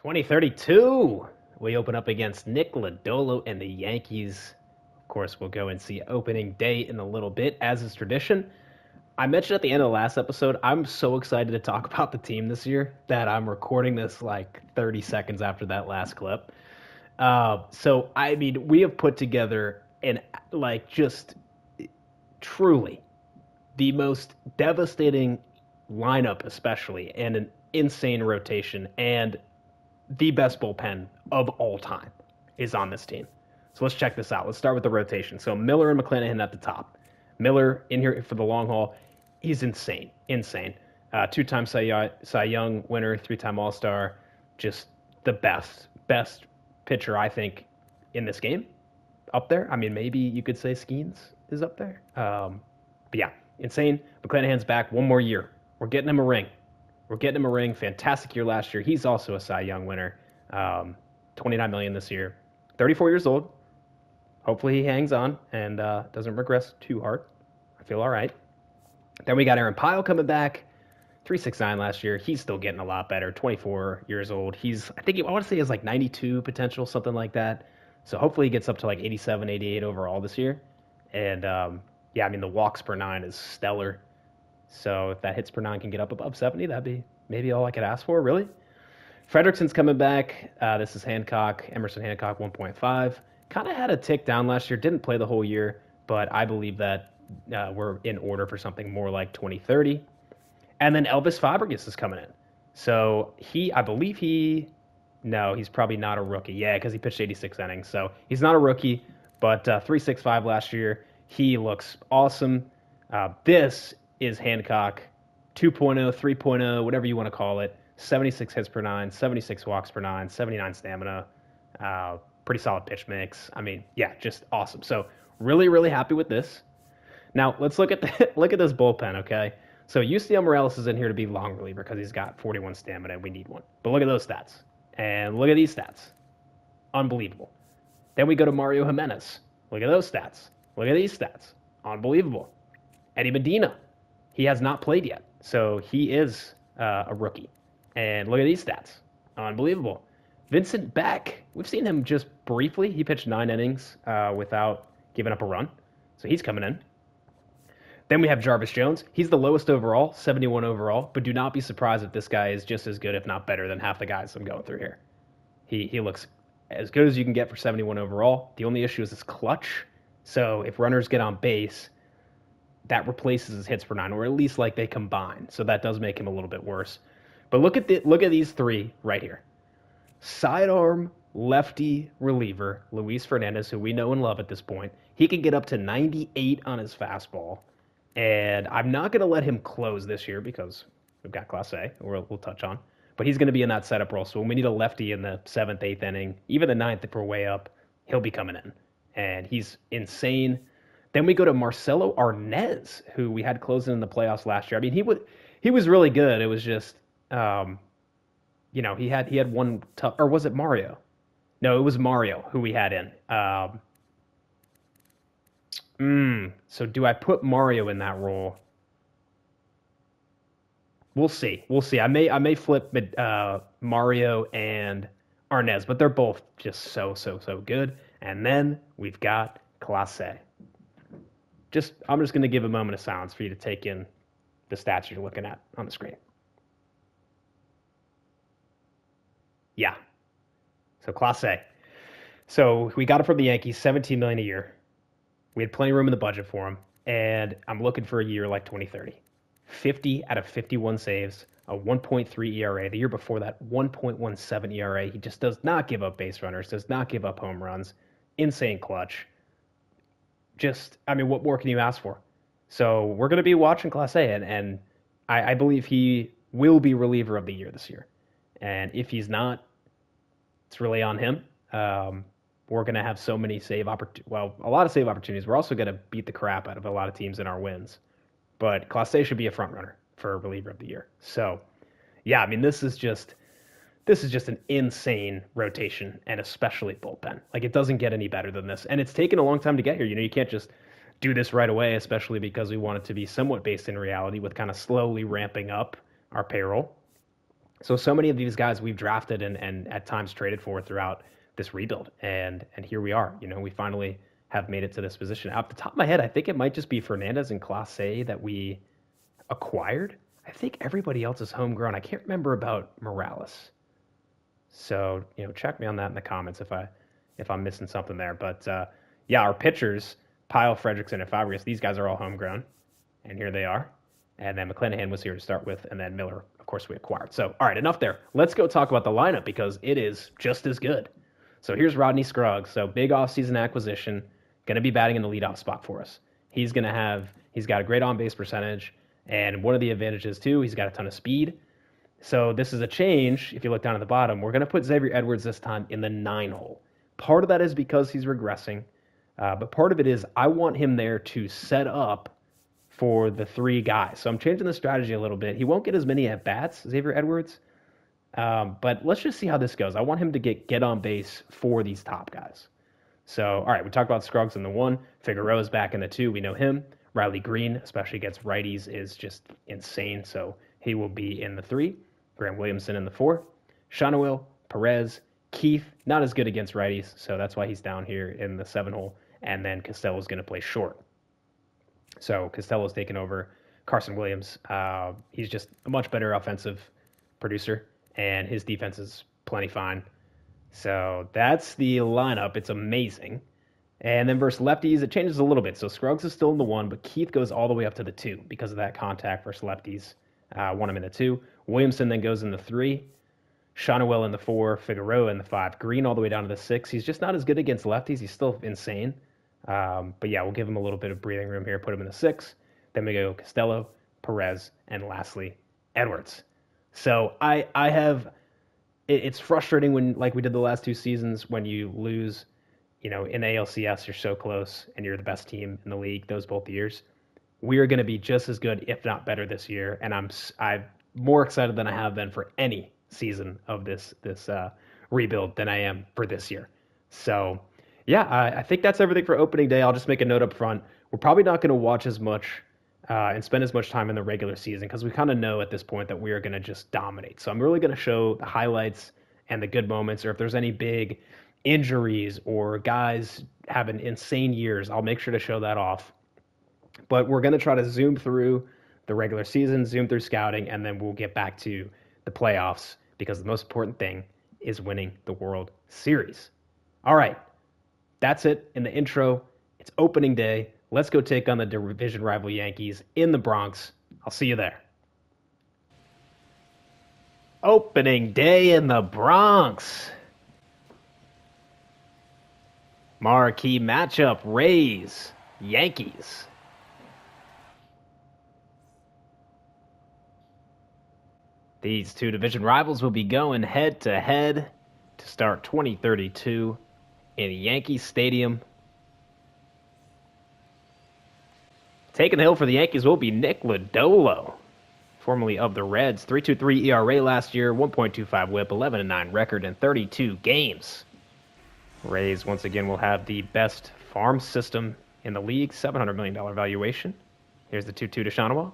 2032. We open up against Nick Lodolo and the Yankees. Of course, we'll go and see opening day in a little bit, as is tradition. I mentioned at the end of the last episode, I'm so excited to talk about the team this year that I'm recording this like 30 seconds after that last clip. We have put together just truly the most devastating lineup, especially, and an insane rotation, and the best bullpen of all time is on this team. So let's check this out. Let's start with the rotation. So Miller and McClanahan at the top. Miller in here for the long haul. He's insane. Two-time Cy Young winner, three-time All-Star. Just the best pitcher, I think, in this game. Up there. I mean, maybe you could say Skeens is up there. But yeah, insane. McClanahan's back one more year. We're getting him a ring. Fantastic year last year. He's also a Cy Young winner. $29 million this year. 34 years old. Hopefully he hangs on and doesn't regress too hard. I feel all right. Then we got Aaron Pyle coming back. 369 last year. He's still getting a lot better. 24 years old. I want to say he has like 92 potential, something like that. So hopefully he gets up to like 87, 88 overall this year. And the walks per nine is stellar. So if that hits per nine can get up above 70, that'd be maybe all I could ask for, really. Frederickson's coming back. This is Emerson Hancock 1.5. Kind of had a tick down last year. Didn't play the whole year, but I believe that we're in order for something more like 2030. And then Elvis Fabregas is coming in. So he's probably not a rookie. Yeah, because he pitched 86 innings. So he's not a rookie, but 3.65 last year. He looks awesome. This is Hancock 2.0, 3.0, whatever you want to call it. 76 hits per nine, 76 walks per nine, 79 stamina. Pretty solid pitch mix. I mean, yeah, just awesome. So really, really happy with this. Now let's look at this bullpen, okay? So UCL Morales is in here to be long reliever because he's got 41 stamina and we need one. But look at those stats. And look at these stats. Unbelievable. Then we go to Mario Jimenez. Look at those stats. Look at these stats. Unbelievable. Eddie Medina. He has not played yet. So he is a rookie. And look at these stats. Unbelievable. Vincent Beck. We've seen him just briefly. He pitched 9 innings without giving up a run. So he's coming in. Then we have Jarvis Jones. He's the lowest overall, 71 overall. But do not be surprised if this guy is just as good, if not better, than half the guys I'm going through here. He looks as good as you can get for 71 overall. The only issue is his clutch. So if runners get on base, that replaces his hits per nine, or at least like they combine. So that does make him a little bit worse. But look at these three right here. Sidearm lefty reliever, Luis Fernandez, who we know and love at this point. He can get up to 98 on his fastball. And I'm not going to let him close this year because we've got Class A, we'll touch on. But he's going to be in that setup role. So when we need a lefty in the 7th, 8th inning, even the 9th if we're way up, he'll be coming in. And he's insane. Then we go to Marcelo Arnez, who we had closing in the playoffs last year. I mean, he was really good. It was just, he had one tough, or was it Mario? No, it was Mario who we had in. So do I put Mario in that role? We'll see. I may flip Mario and Arnez, but they're both just so good. And then we've got Class A. I'm just going to give a moment of silence for you to take in the stats you're looking at on the screen. Yeah. So Class A. So we got it from the Yankees, $17 million a year. We had plenty of room in the budget for him, and I'm looking for a year like 2030. 50 out of 51 saves, a 1.3 ERA. The year before that, 1.17 ERA. He just does not give up base runners, does not give up home runs. Insane clutch. What more can you ask for? So we're going to be watching Class A, and I believe he will be reliever of the year this year. And if he's not, it's really on him. We're going to have so many a lot of save opportunities. We're also going to beat the crap out of a lot of teams in our wins. But Class A should be a front runner for reliever of the year. So, yeah, this is just an insane rotation, and especially bullpen. Like, it doesn't get any better than this. And it's taken a long time to get here. You can't just do this right away, especially because we want it to be somewhat based in reality with kind of slowly ramping up our payroll. So many of these guys we've drafted and at times traded for throughout this rebuild, and here we are. We finally have made it to this position. Off the top of my head, I think it might just be Fernandez and Clase that we acquired. I think everybody else is homegrown. I can't remember about Morales. So check me on that in the comments if I'm missing something there. But yeah, our pitchers, Pyle, Fredrickson, and Fabregas, these guys are all homegrown, and here they are. And then McClanahan was here to start with, and then Miller, of course, we acquired. So, all right, enough there. Let's go talk about the lineup because it is just as good. So here's Rodney Scruggs. So big offseason acquisition, going to be batting in the leadoff spot for us. He's got a great on-base percentage, and one of the advantages, too, he's got a ton of speed. So this is a change. If you look down at the bottom, we're going to put Xavier Edwards this time in the 9-hole. Part of that is because he's regressing, but part of it is I want him there to set up for the 3 guys. So I'm changing the strategy a little bit. He won't get as many at-bats, Xavier Edwards, but let's just see how this goes. I want him to get on base for these top guys. So, all right, we talked about Scruggs in the 1. Figueroa's back in the 2. We know him. Riley Green, especially against righties, is just insane. So he will be in the 3. Graham Williamson in the 4. Shawnuel, Perez, Keith, not as good against righties, so that's why he's down here in the 7-hole. And then Costello's going to play short. So Costello's taken over Carson Williams. He's just a much better offensive producer, and his defense is plenty fine. So that's the lineup. It's amazing. And then versus lefties, it changes a little bit. So Scruggs is still in the 1, but Keith goes all the way up to the 2 because of that contact versus lefties. Want him in the 2. Williamson then goes in the 3. Shawnuel in the 4. Figueroa in the 5. Green all the way down to the 6. He's just not as good against lefties. He's still insane. But yeah, we'll give him a little bit of breathing room here, put him in the 6. Then we go Costello, Perez, and lastly, Edwards. So it's frustrating when, like we did the last 2 seasons, when you lose, in ALCS, you're so close and you're the best team in the league, those both years. We are going to be just as good, if not better this year. And I'm more excited than I have been for any season of this rebuild than I am for this year. So, yeah, I think that's everything for opening day. I'll just make a note up front. We're probably not going to watch as much and spend as much time in the regular season because we kind of know at this point that we are going to just dominate. So I'm really going to show the highlights and the good moments, or if there's any big injuries or guys having insane years, I'll make sure to show that off. But we're going to try to zoom through the regular season, zoom through scouting, and then we'll get back to the playoffs because the most important thing is winning the World Series. All right. That's it in the intro. It's opening day. Let's go take on the division rival Yankees in the Bronx. I'll see you there. Opening day in the Bronx. Marquee matchup, Rays, Yankees. These 2 division rivals will be going head-to-head to start 2032 in Yankee Stadium. Taking the hill for the Yankees will be Nick Lodolo, formerly of the Reds. 3.23 ERA last year, 1.25 WHIP, 11-9 record in 32 games. Rays once again will have the best farm system in the league, $700 million valuation. Here's the 2-2 to Shawnuel.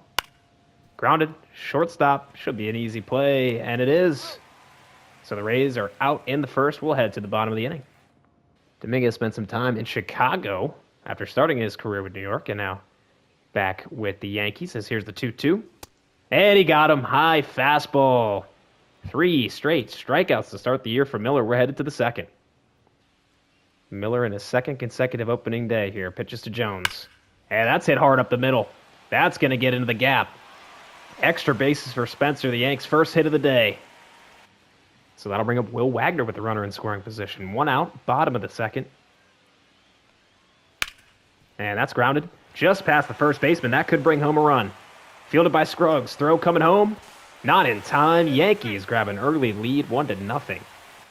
Grounded, shortstop, should be an easy play, and it is. So the Rays are out in the first. We'll head to the bottom of the inning. Dominguez spent some time in Chicago after starting his career with New York, and now back with the Yankees. As here's the 2-2. And he got him. High fastball. 3 straight strikeouts to start the year for Miller. We're headed to the second. Miller in his second consecutive opening day here. Pitches to Jones. And that's hit hard up the middle. That's going to get into the gap. Extra bases for Spencer, the Yanks' first hit of the day. So that'll bring up Will Wagner with the runner in scoring position. 1 out, bottom of the second. And that's grounded just past the first baseman. That could bring home a run. Fielded by Scruggs. Throw coming home. Not in time. Yankees grab an early lead, 1-0.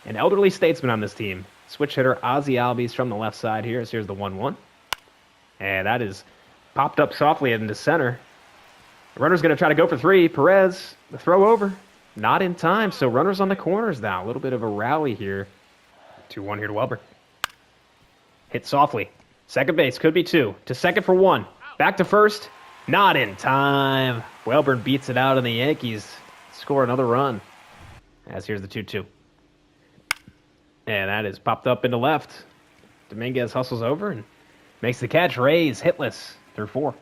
An elderly statesman on this team. Switch hitter Ozzie Albies from the left side here. Here's the 1-1. And that is popped up softly into center. The runner's going to try to go for 3. Perez, the throw over. Not in time, so runners on the corners now. A little bit of a rally here. 2-1 here to Welber. Hit softly. Second base, could be 2. To second for 1. Back to first. Not in time. Welburn beats it out, and the Yankees score another run. As here's the 2-2. And that is popped up into left. Dominguez hustles over and makes the catch. Rays hitless through 4.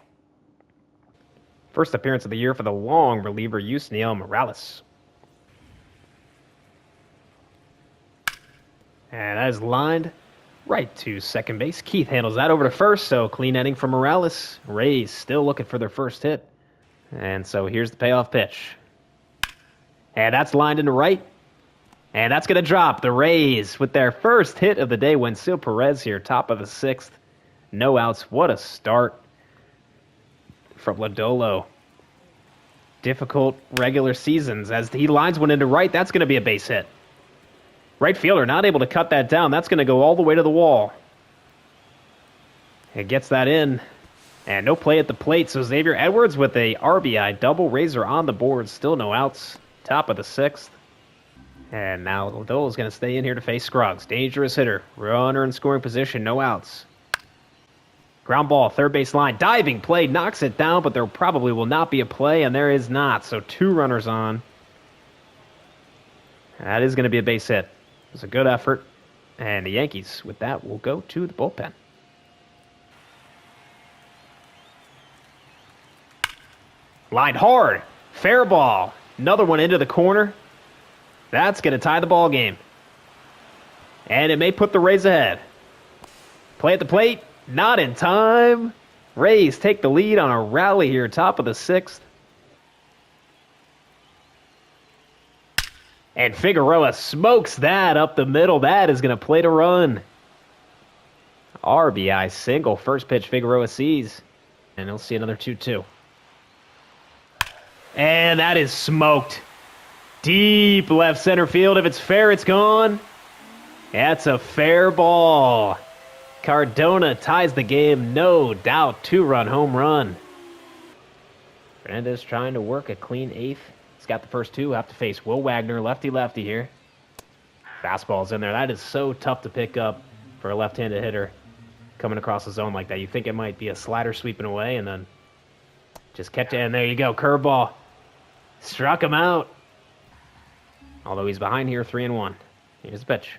First appearance of the year for the long reliever, Yusniel Morales. And that is lined right to second base. Keith handles that over to first, so clean inning for Morales. Rays still looking for their first hit. And so here's the payoff pitch. And that's lined into right. And that's going to drop. The Rays with their first hit of the day. Wenceel Perez here, top of the 6th. No outs. What a start from Lodolo. Difficult regular seasons. As he lines one into right, that's going to be a base hit. Right fielder not able to cut that down. That's going to go all the way to the wall. It gets that in. And no play at the plate. So Xavier Edwards with a RBI double. Razor on the board. Still no outs. Top of the 6th. And now Lodolo is going to stay in here to face Scruggs. Dangerous hitter. Runner in scoring position. No outs. Ground ball, third base line. Diving play. Knocks it down, but there probably will not be a play, and there is not. So 2 runners on. That is going to be a base hit. It was a good effort. And the Yankees, with that, will go to the bullpen. Lined hard. Fair ball. Another one into the corner. That's going to tie the ball game. And it may put the Rays ahead. Play at the plate. Not in time. Rays take the lead on a rally here, top of the 6th. And Figueroa smokes that up the middle. That is going to play to run. RBI single. First pitch Figueroa sees. And he'll see another 2-2. And that is smoked. Deep left center field. If it's fair, it's gone. That's a fair ball. Cardona ties the game. No doubt. 2-run home run. Fernandez trying to work a clean 8th. He's got the first 2. Have to face Will Wagner, lefty-lefty here. Fastball's in there. That is so tough to pick up for a left-handed hitter coming across the zone like that. You think it might be a slider sweeping away and then just catch it. And there you go. Curveball. Struck him out. Although he's behind here, 3-1. Here's the pitch.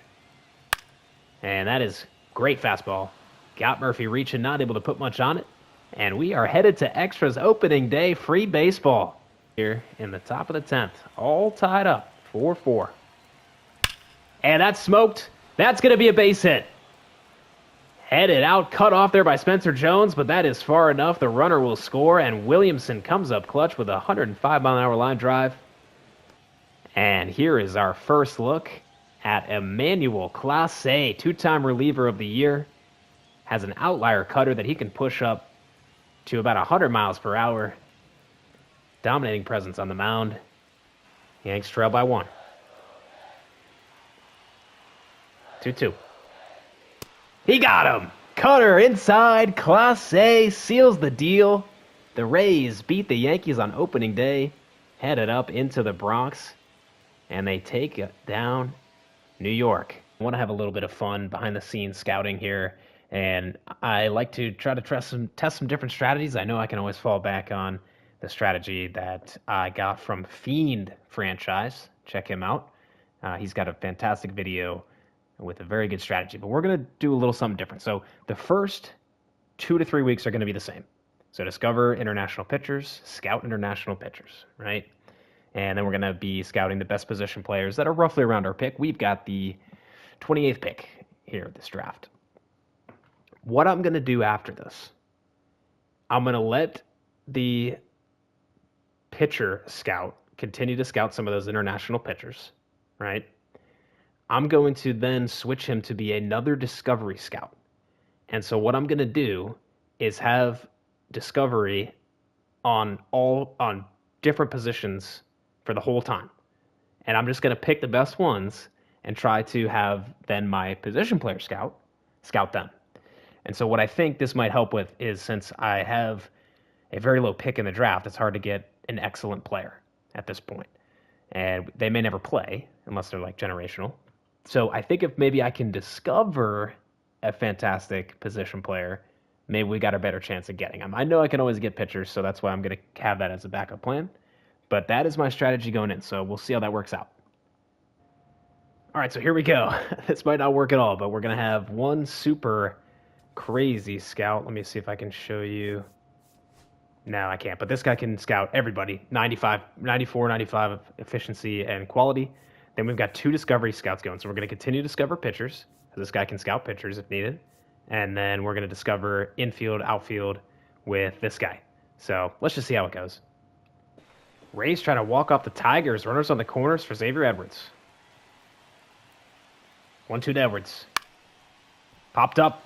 And that is great fastball. Got Murphy reaching, not able to put much on it. And we are headed to extras opening day free baseball here in the top of the 10th. All tied up, 4-4. And that's smoked. That's going to be a base hit. Headed out, cut off there by Spencer Jones, but that is far enough. The runner will score, and Williamson comes up clutch with a 105-mile-an-hour line drive. And here is our first look at Emmanuel Clase, 2-time reliever of the year. Has an outlier cutter that he can push up to about 100 miles per hour. Dominating presence on the mound. Yanks trail by 1. 2-2. He got him. Cutter inside. Clase seals the deal. The Rays beat the Yankees on opening day. Headed up into the Bronx. And they take it down New York. I want to have a little bit of fun behind the scenes scouting here. And I like to try to test some different strategies. I know I can always fall back on the strategy that I got from Fiend franchise. Check him out. He's got a fantastic video with a very good strategy. But we're going to do a little something different. So the first 2 to 3 weeks are going to be the same. So discover international pitchers, scout international pitchers, right? And then we're going to be scouting the best position players that are roughly around our pick. We've got the 28th pick here, this draft. What I'm going to do after this, I'm going to let the pitcher scout continue to scout some of those international pitchers, right? I'm going to then switch him to be another discovery scout. And so what I'm going to do is have discovery on different positions for the whole time. And I'm just going to pick the best ones and try to have then my position player scout them. And so what I think this might help with is, since I have a very low pick in the draft, it's hard to get an excellent player at this point. And they may never play unless they're like generational. So I think if maybe I can discover a fantastic position player, maybe we got a better chance of getting him. I know I can always get pitchers, so that's why I'm going to have that as a backup plan. But that is my strategy going in, so we'll see how that works out. All right, so here we go. This might not work at all, but we're going to have one super crazy scout. Let me see if I can show you. No, I can't, but this guy can scout everybody. 95, 94, 95 efficiency and quality. Then we've got two discovery scouts going. So we're going to continue to discover pitchers. This guy can scout pitchers if needed. And then we're going to discover infield, outfield with this guy. So let's just see how it goes. Rays trying to walk off the Tigers. Runners on the corners for Xavier Edwards. 1-2 to Edwards. Popped up.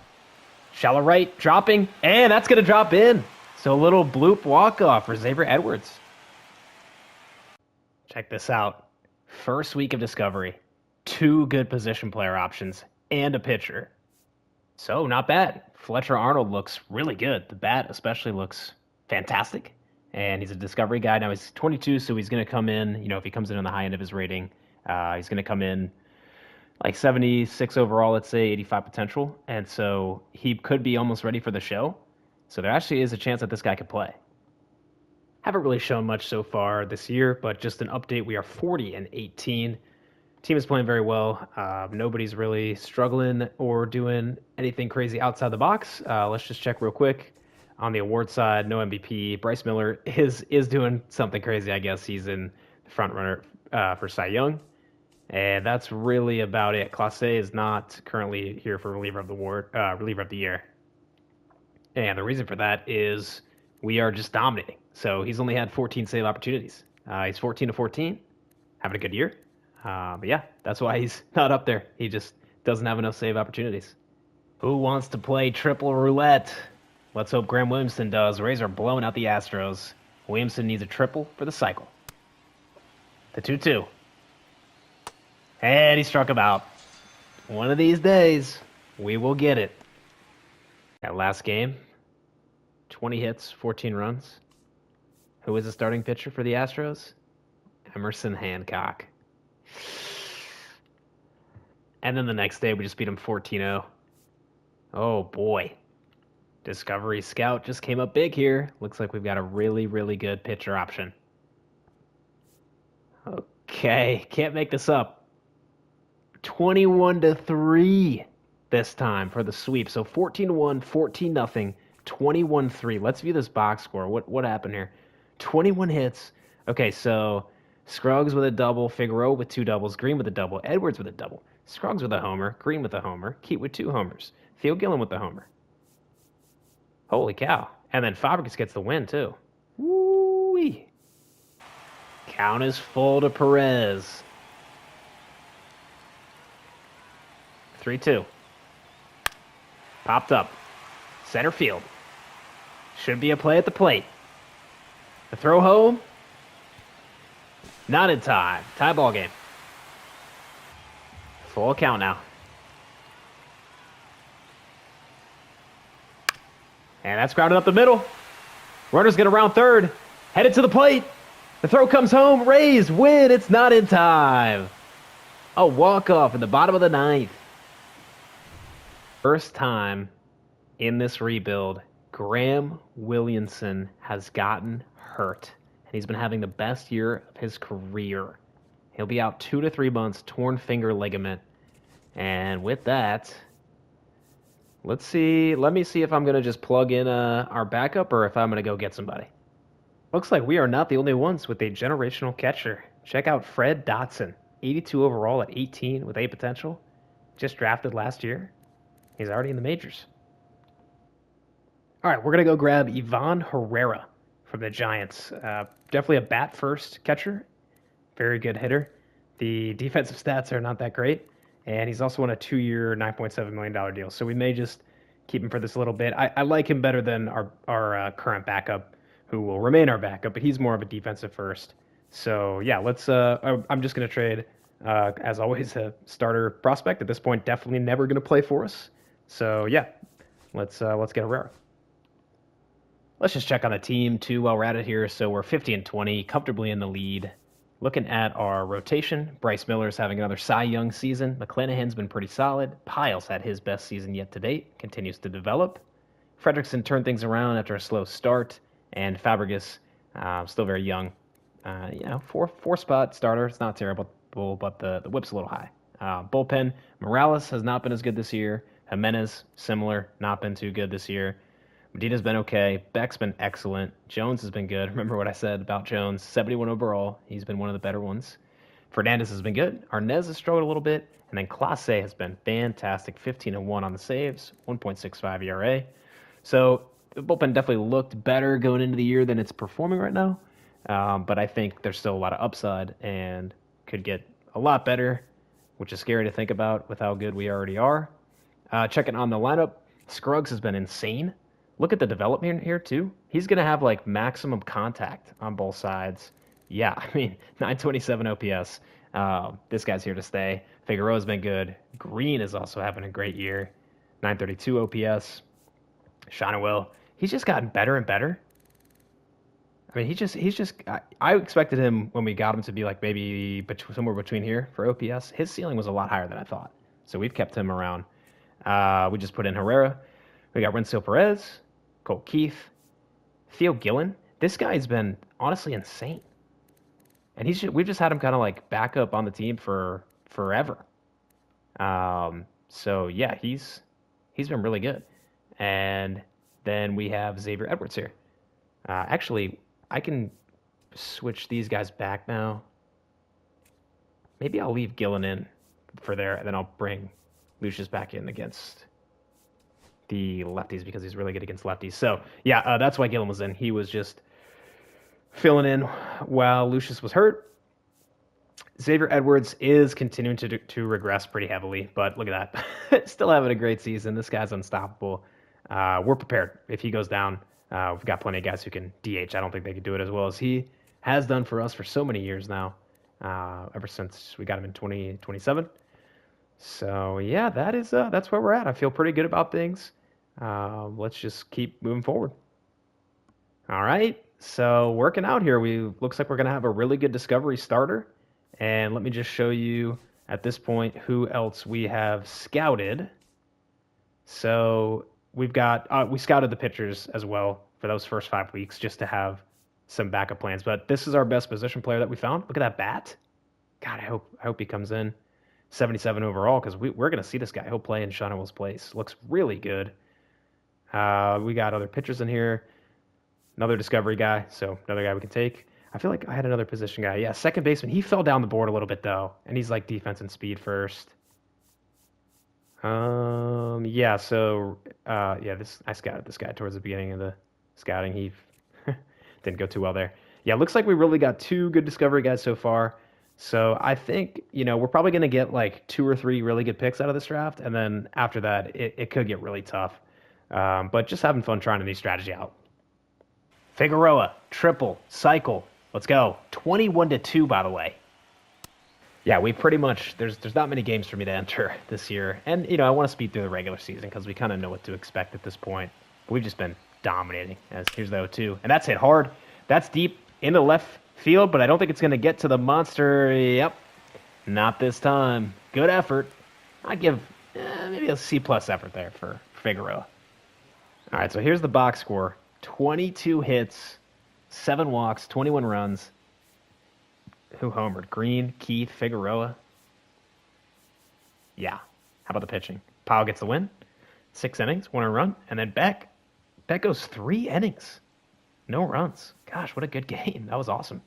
Shallow right. Dropping. And that's going to drop in. So a little bloop walk-off for Xavier Edwards. Check this out. First week of discovery. 2 good position player options and a pitcher. So not bad. Fletcher Arnold looks really good. The bat especially looks fantastic. And he's a discovery guy. Now he's 22, so he's going to come in, if he comes in on the high end of his rating, he's going to come in like 76 overall, let's say, 85 potential. And so he could be almost ready for the show. So there actually is a chance that this guy could play. Haven't really shown much so far this year, but just an update. We are 40-18. Team is playing very well. Nobody's really struggling or doing anything crazy outside the box. Let's just check real quick. On the award side, no MVP. Bryce Miller is doing something crazy, I guess. He's in the front runner for Cy Young. And that's really about it. Clase is not currently here for reliever of the year. And the reason for that is we are just dominating. So he's only had 14 save opportunities. He's 14-14, having a good year. But yeah, that's why he's not up there. He just doesn't have enough save opportunities. Who wants to play triple roulette? Let's hope Graham Williamson does. Rays are blowing out the Astros. Williamson needs a triple for the cycle. The 2-2. And he struck him out. One of these days, we will get it. That last game, 20 hits, 14 runs. Who is the starting pitcher for the Astros? Emerson Hancock. And then the next day, we just beat him 14-0. Oh, boy. Discovery Scout just came up big here. Looks like we've got a really, really good pitcher option. Okay, can't make this up. 21-3 this time for the sweep. So 14-1, 14-0, 21-3. Let's view this box score. What happened here? 21 hits. Okay, so Scruggs with a double, Figueroa with 2 doubles, Green with a double, Edwards with a double, Scruggs with a homer, Green with a homer, Keat with 2 homers, Theo Gillen with the homer. Holy cow. And then Fabregas gets the win, too. Woo-wee. Count is full to Perez. 3-2. Popped up. Center field. Should be a play at the plate. The throw home. Not in time. Tie ball game. Full count now. And that's grounded up the middle. Runner's going to round third. Headed to the plate. The throw comes home. Rays win. It's not in time. A walk-off in the bottom of the 9th. First time in this rebuild, Graham Williamson has gotten hurt. And he's been having the best year of his career. He'll be out 2 to 3 months, torn finger ligament. And with that, let me see if I'm going to just plug in our backup or if I'm going to go get somebody. Looks like we are not the only ones with a generational catcher. Check out Fred Dotson, 82 overall at 18 with A potential. Just drafted last year. He's already in the majors. All right, we're going to go grab Ivan Herrera from the Giants. Definitely a bat-first catcher. Very good hitter. The defensive stats are not that great. And he's also on a 2-year, $9.7 million deal. So we may just keep him for this little bit. I like him better than our current backup, who will remain our backup, but he's more of a defensive first. So yeah, I'm just going to trade, as always, a starter prospect. At this point, definitely never going to play for us. So yeah, let's get Herrera. Let's just check on the team too while we're at it here. So we're 50-20, comfortably in the lead. Looking at our rotation, Bryce Miller's having another Cy Young season. McClanahan's been pretty solid. Pyle's had his best season yet to date, continues to develop. Fredrickson turned things around after a slow start, and Fabregas, still very young. 4-spot starter. It's not terrible, but the whip's a little high. Bullpen, Morales has not been as good this year. Jimenez, similar, not been too good this year. Medina's been okay. Beck's been excellent. Jones has been good. Remember what I said about Jones? 71 overall. He's been one of the better ones. Fernandez has been good. Arnez has struggled a little bit. And then Clase has been fantastic. 15-1 on the saves, 1.65 ERA. So the bullpen definitely looked better going into the year than it's performing right now. But I think there's still a lot of upside and could get a lot better, which is scary to think about with how good we already are. Checking on the lineup, Scruggs has been insane. Look at the development here, too. He's going to have, like, maximum contact on both sides. Yeah, I mean, 927 OPS. This guy's here to stay. Figueroa's been good. Green is also having a great year. 932 OPS. Shonwell, he's just gotten better and better. I mean, I expected him when we got him to be like maybe somewhere between here for OPS. His ceiling was a lot higher than I thought. So we've kept him around. We just put in Herrera. We got Renzo Perez, Cole Keith, Theo Gillen. This guy's been honestly insane. And we've just had him kind of like back up on the team for forever. So yeah, he's been really good. And then we have Xavier Edwards here. Actually, I can switch these guys back now. Maybe I'll leave Gillen in for there, and then I'll bring Lucius back in against the lefties because he's really good against lefties. So, yeah, that's why Gillen was in. He was just filling in while Lucius was hurt. Xavier Edwards is continuing to regress pretty heavily, but look at that. Still having a great season. This guy's unstoppable. We're prepared. If he goes down, we've got plenty of guys who can DH. I don't think they could do it as well as he has done for us for so many years now, ever since we got him in 2027. So, yeah, that's where we're at. I feel pretty good about things. Let's just keep moving forward. All right, so working out here, looks like we're going to have a really good Discovery starter. And let me just show you at this point who else we have scouted. So we scouted the pitchers as well for those first 5 weeks just to have some backup plans. But this is our best position player that we found. Look at that bat. God, I hope he comes in. 77 overall because we're going to see this guy. He'll play in Shonwell's place. Looks really good. We got other pitchers in here. Another Discovery guy, so another guy we can take. I feel like I had another position guy. Yeah, second baseman. He fell down the board a little bit, though, and he's like defense and speed first. Yeah, so, I scouted this guy towards the beginning of the scouting. He didn't go too well there. Yeah, looks like we really got 2 good Discovery guys so far. So I think, we're probably going to get like 2 or 3 really good picks out of this draft, and then after that, it could get really tough. But just having fun trying a new strategy out. Figueroa, triple, cycle. Let's go. 21-2, by the way. Yeah, we pretty much, there's not many games for me to enter this year. And, I want to speed through the regular season because we kind of know what to expect at this point. But we've just been dominating. Here's the 0-2. And that's hit hard. That's deep into left field, but I don't think it's going to get to the monster. Yep. Not this time. Good effort. I'd give maybe a C+ effort there for Figueroa. All right, so here's the box score. 22 hits, 7 walks, 21 runs. Who homered? Green, Keith, Figueroa. Yeah. How about the pitching? Powell gets the win. 6 innings, 1 run. And then Beck goes 3 innings. No runs. Gosh, what a good game. That was awesome.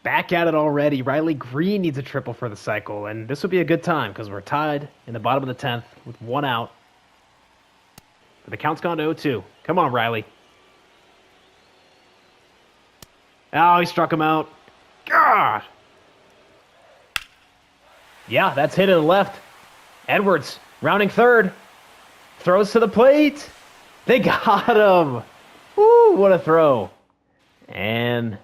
Back at it already. Riley Green needs a triple for the cycle. And this would be a good time because we're tied in the bottom of the 10th with 1 out. The count's gone to 0-2. Come on, Riley. Oh, he struck him out. God. Yeah, that's hit in the left. Edwards, rounding third. Throws to the plate. They got him. Woo, what a throw. And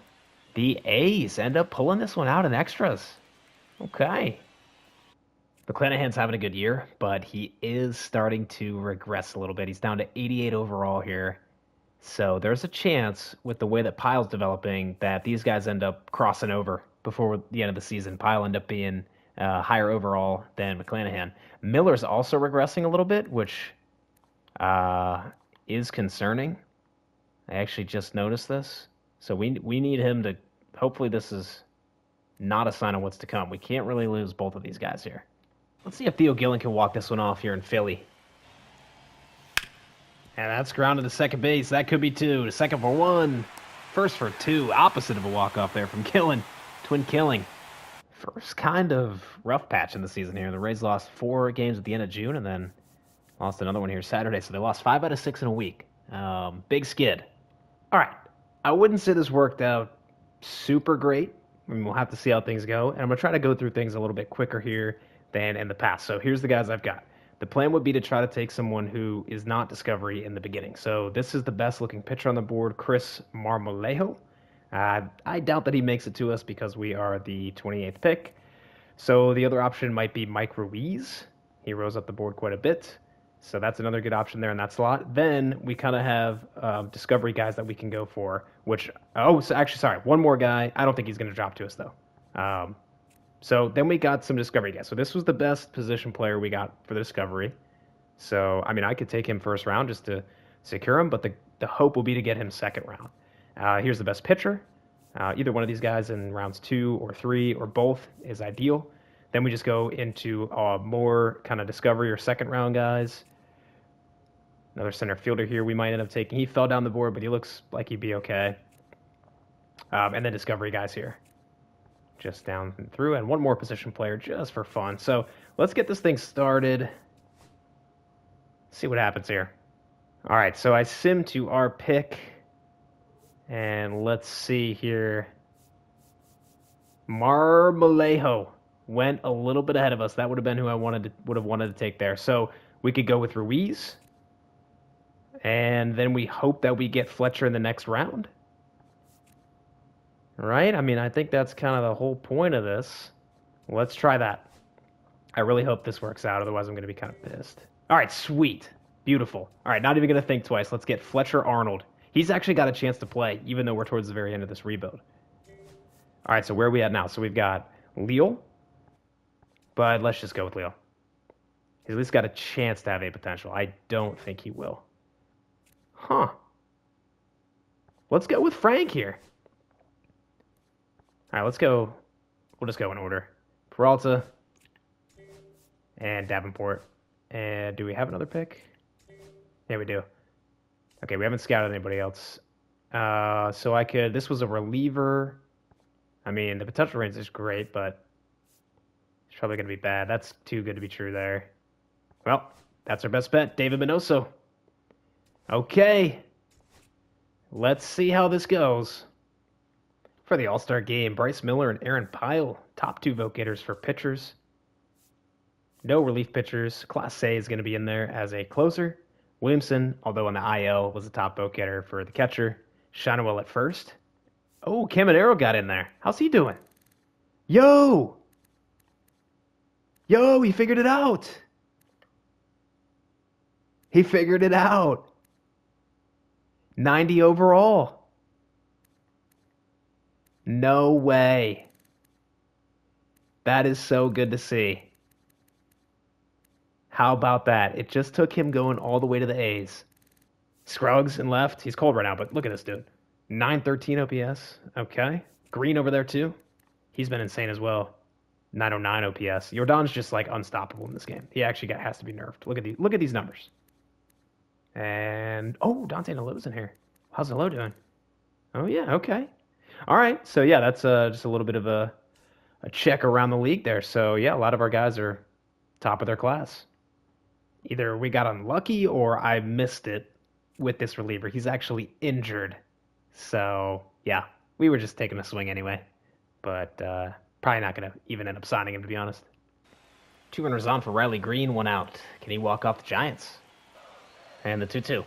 the A's end up pulling this one out in extras. Okay. McClanahan's having a good year, but he is starting to regress a little bit. He's down to 88 overall here. So there's a chance with the way that Pyle's developing that these guys end up crossing over before the end of the season. Pyle end up being higher overall than McClanahan. Miller's also regressing a little bit, which is concerning. I actually just noticed this. So we need him to, hopefully this is not a sign of what's to come. We can't really lose both of these guys here. Let's see if Theo Gillen can walk this one off here in Philly. And that's grounded to second base. That could be two. Second for one. First for two. Opposite of a walk-off there from Gillen. Twin killing. First kind of rough patch in the season here. The Rays lost 4 games at the end of June and then lost another one here Saturday. So they lost 5 out of 6 in a week. Big skid. All right. I wouldn't say this worked out super great. I mean, we'll have to see how things go. And I'm going to try to go through things a little bit quicker here than in the past. So here's the guys I've got. The plan would be to try to take someone who is not Discovery in the beginning. So this is the best looking pitcher on the board, Chris Marmolejo. I doubt that he makes it to us because we are the 28th pick. So the other option might be Mike Ruiz. He rose up the board quite a bit. So that's another good option there in that slot. Then we kind of have Discovery guys that we can go for, which, one more guy. I don't think he's going to drop to us, though. So then we got some Discovery guys. So this was the best position player we got for the Discovery. So, I mean, I could take him first round just to secure him, but the hope will be to get him second round. Here's the best pitcher. Either one of these guys in rounds 2 or 3 or both is ideal. Then we just go into more kind of Discovery or second round guys. Another center fielder here we might end up taking. He fell down the board, but he looks like he'd be okay. And then Discovery guys here. Just down and through. And one more position player just for fun. So let's get this thing started. See what happens here. All right, so I sim to our pick. And let's see here. Marmolejo went a little bit ahead of us. That would have been who I would have wanted to take there. So we could go with Ruiz. And then we hope that we get Fletcher in the next round. Right? I mean, I think that's kind of the whole point of this. Let's try that. I really hope this works out. Otherwise, I'm going to be kind of pissed. All right, sweet. Beautiful. All right, not even going to think twice. Let's get Fletcher Arnold. He's actually got a chance to play, even though we're towards the very end of this rebuild. All right, so where are we at now? So we've got Leo. But let's just go with Leo. He's at least got a chance to have a potential. I don't think he will. Huh. Let's go with Frank here. All right, let's go. We'll just go in order. Peralta and Davenport. And do we have another pick? Yeah, we do. Okay, we haven't scouted anybody else. So I could... This was a reliever. I mean, the potential range is great, but it's probably going to be bad. That's too good to be true there. Well, that's our best bet. David Minoso. Okay. Let's see how this goes. For the All-Star game, Bryce Miller and Aaron Pyle, top 2 vote getters for pitchers. No relief pitchers. Class A is going to be in there as a closer. Williamson, although on the IL, was the top vote getter for the catcher. Shinawell at first. Oh, Caminero got in there. How's he doing? Yo, he figured it out. He figured it out. 90 overall. No way. That is so good to see. How about that? It just took him going all the way to the A's. Scruggs in left. He's cold right now, but look at this dude. 913 OPS. Okay. Green over there too. He's been insane as well. 909 OPS. Jordan's just like unstoppable in this game. He actually has to be nerfed. Look at these numbers. And Dante Nalo's in here. How's Nalo doing? Oh yeah, okay. All right. So yeah, that's just a little bit of a check around the league there. So yeah, a lot of our guys are top of their class. Either we got unlucky or I missed it with this reliever. He's actually injured. So yeah, we were just taking a swing anyway. But probably not going to even end up signing him, to be honest. 2 runners on for Riley Green, 1 out. Can he walk off the Giants? And the 2-2.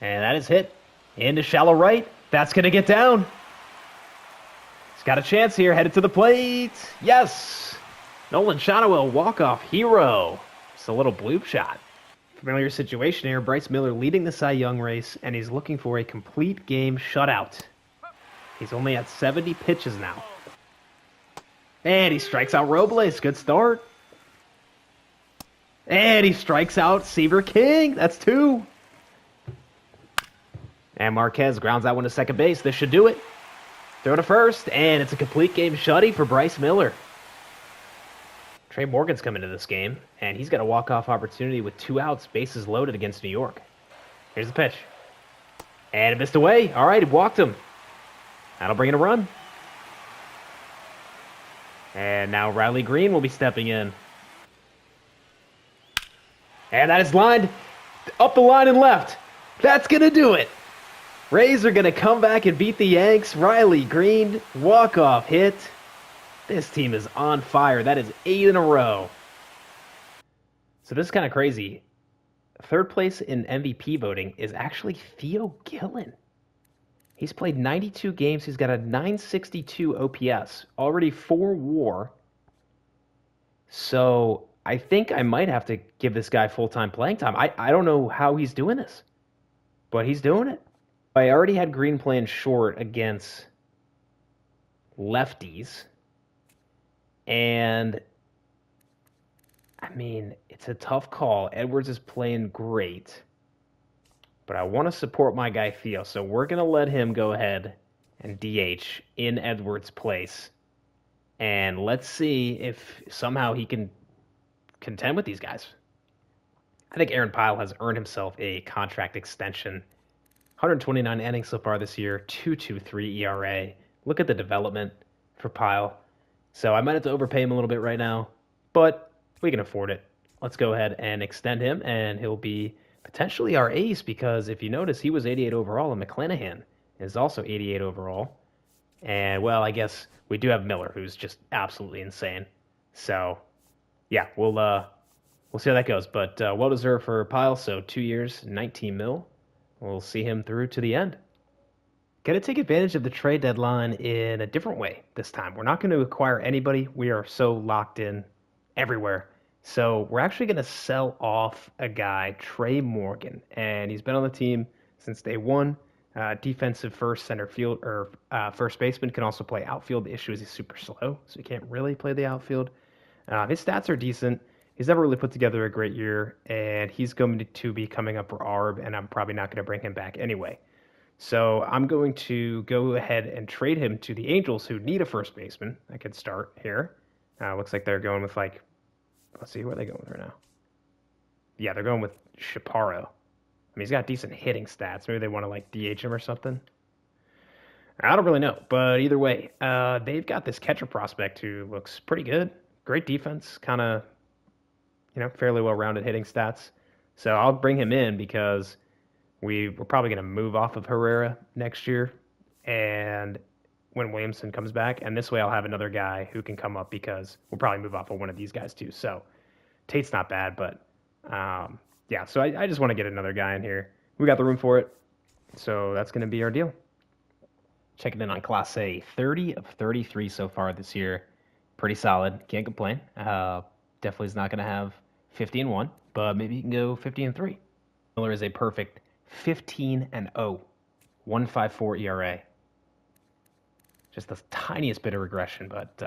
And that is hit into shallow right. That's going to get down. He's got a chance here, headed to the plate. Yes! Nolan Shinawell, walk-off hero. It's a little bloop shot. Familiar situation here. Bryce Miller leading the Cy Young race, and he's looking for a complete game shutout. He's only at 70 pitches now. And he strikes out Robles. Good start. And he strikes out Seaver King. That's 2. And Marquez grounds that one to second base. This should do it. Throw to first, and it's a complete game shutty for Bryce Miller. Trey Morgan's coming to this game, and he's got a walk-off opportunity with 2 outs, bases loaded against New York. Here's the pitch. And it missed away. All right, it walked him. That'll bring in a run. And now Riley Green will be stepping in. And that is lined up the line and left. That's going to do it. Rays are going to come back and beat the Yanks. Riley Green, walk-off hit. This team is on fire. That is 8 in a row. So this is kind of crazy. Third place in MVP voting is actually Theo Gillen. He's played 92 games. He's got a 962 OPS, already 4 WAR. So I think I might have to give this guy full-time playing time. I don't know how he's doing this, but he's doing it. I already had Green playing short against lefties. And, I mean, it's a tough call. Edwards is playing great. But I want to support my guy Theo, so we're going to let him go ahead and DH in Edwards' place. And let's see if somehow he can contend with these guys. I think Aaron Pyle has earned himself a contract extension. 129 innings so far this year, 2.23 ERA. Look at the development for Pyle. So I might have to overpay him a little bit right now, but we can afford it. Let's go ahead and extend him, and he'll be potentially our ace because if you notice, he was 88 overall, and McClanahan is also 88 overall. And, well, I guess we do have Miller, who's just absolutely insane. So, yeah, we'll see how that goes. But well-deserved for Pyle, so 2 years, 19 mil. We'll see him through to the end. Got to take advantage of the trade deadline in a different way this time. We're not going to acquire anybody. We are so locked in everywhere. So we're actually going to sell off a guy, Trey Morgan, and he's been on the team since day one. Defensive first, center field, or first baseman, can also play outfield. The issue is he's super slow, so he can't really play the outfield. His stats are decent. He's never really put together a great year, and he's going to be coming up for ARB, and I'm probably not going to bring him back anyway. So I'm going to go ahead and trade him to the Angels, who need a first baseman. I could start here. Looks like they're going with, like, let's see, who are they going with right now? Yeah, they're going with Chaparro. I mean, he's got decent hitting stats. Maybe they want to, like, DH him or something. I don't really know, but either way, they've got this catcher prospect who looks pretty good. Great defense, kind of, fairly well-rounded hitting stats. So I'll bring him in because we're probably going to move off of Herrera next year and when Williamson comes back. And this way I'll have another guy who can come up because we'll probably move off of one of these guys too. So Tate's not bad, but yeah, so I just want to get another guy in here. We got the room for it. So that's going to be our deal. Checking in on Class A, 30 of 33 so far this year. Pretty solid. Can't complain. Definitely is not going to have 50-1, but maybe he can go 50-3. Miller is a perfect 15-0, 1.54 ERA. Just the tiniest bit of regression, but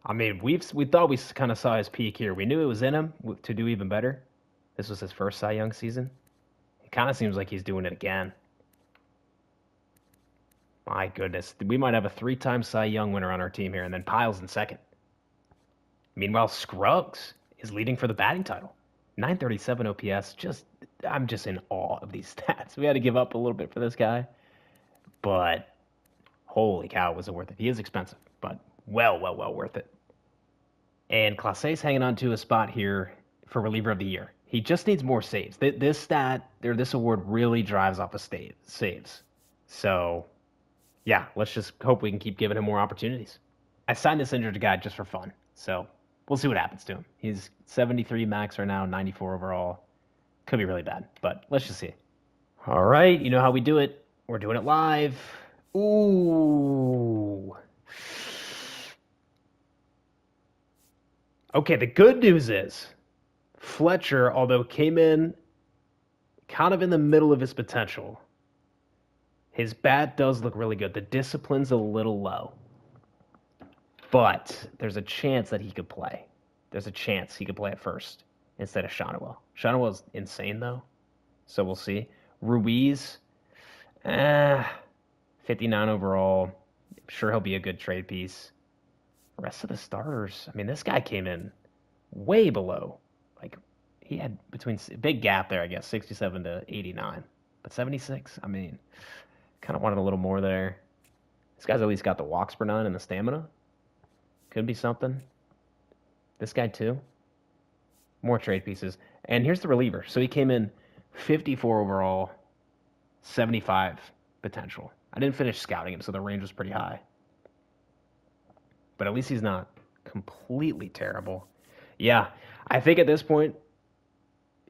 I mean, we thought we kind of saw his peak here. We knew it was in him to do even better. This was his first Cy Young season. It kind of seems like he's doing it again. My goodness, we might have a 3-time Cy Young winner on our team here, and then Pyle's in second. Meanwhile, Scruggs is leading for the batting title. 937 OPS. I'm just in awe of these stats. We had to give up a little bit for this guy, but holy cow, was it worth it? He is expensive, but well worth it. And Clase is hanging on to a spot here for reliever of the year. He just needs more saves. This award really drives off of saves. So, yeah, let's just hope we can keep giving him more opportunities. I signed this injured guy just for fun, so we'll see what happens to him. He's 73 max right now, 94 overall. Could be really bad, but let's just see. All right, you know how we do it. We're doing it live. Ooh. Okay, the good news is Fletcher, although came in kind of in the middle of his potential, his bat does look really good. The discipline's a little low. But there's a chance that he could play. There's a chance he could play at first instead of Shonowell. Shonowell's insane, though. So we'll see. Ruiz, 59 overall. I'm sure he'll be a good trade piece. Rest of the starters, I mean, this guy came in way below. Like, he had big gap there, I guess, 67 to 89. But 76, I mean, kind of wanted a little more there. This guy's at least got the walks per nine and the stamina. Could be something. This guy, too. More trade pieces. And here's the reliever. So he came in 54 overall, 75 potential. I didn't finish scouting him, so the range was pretty high. But at least he's not completely terrible. Yeah, I think at this point,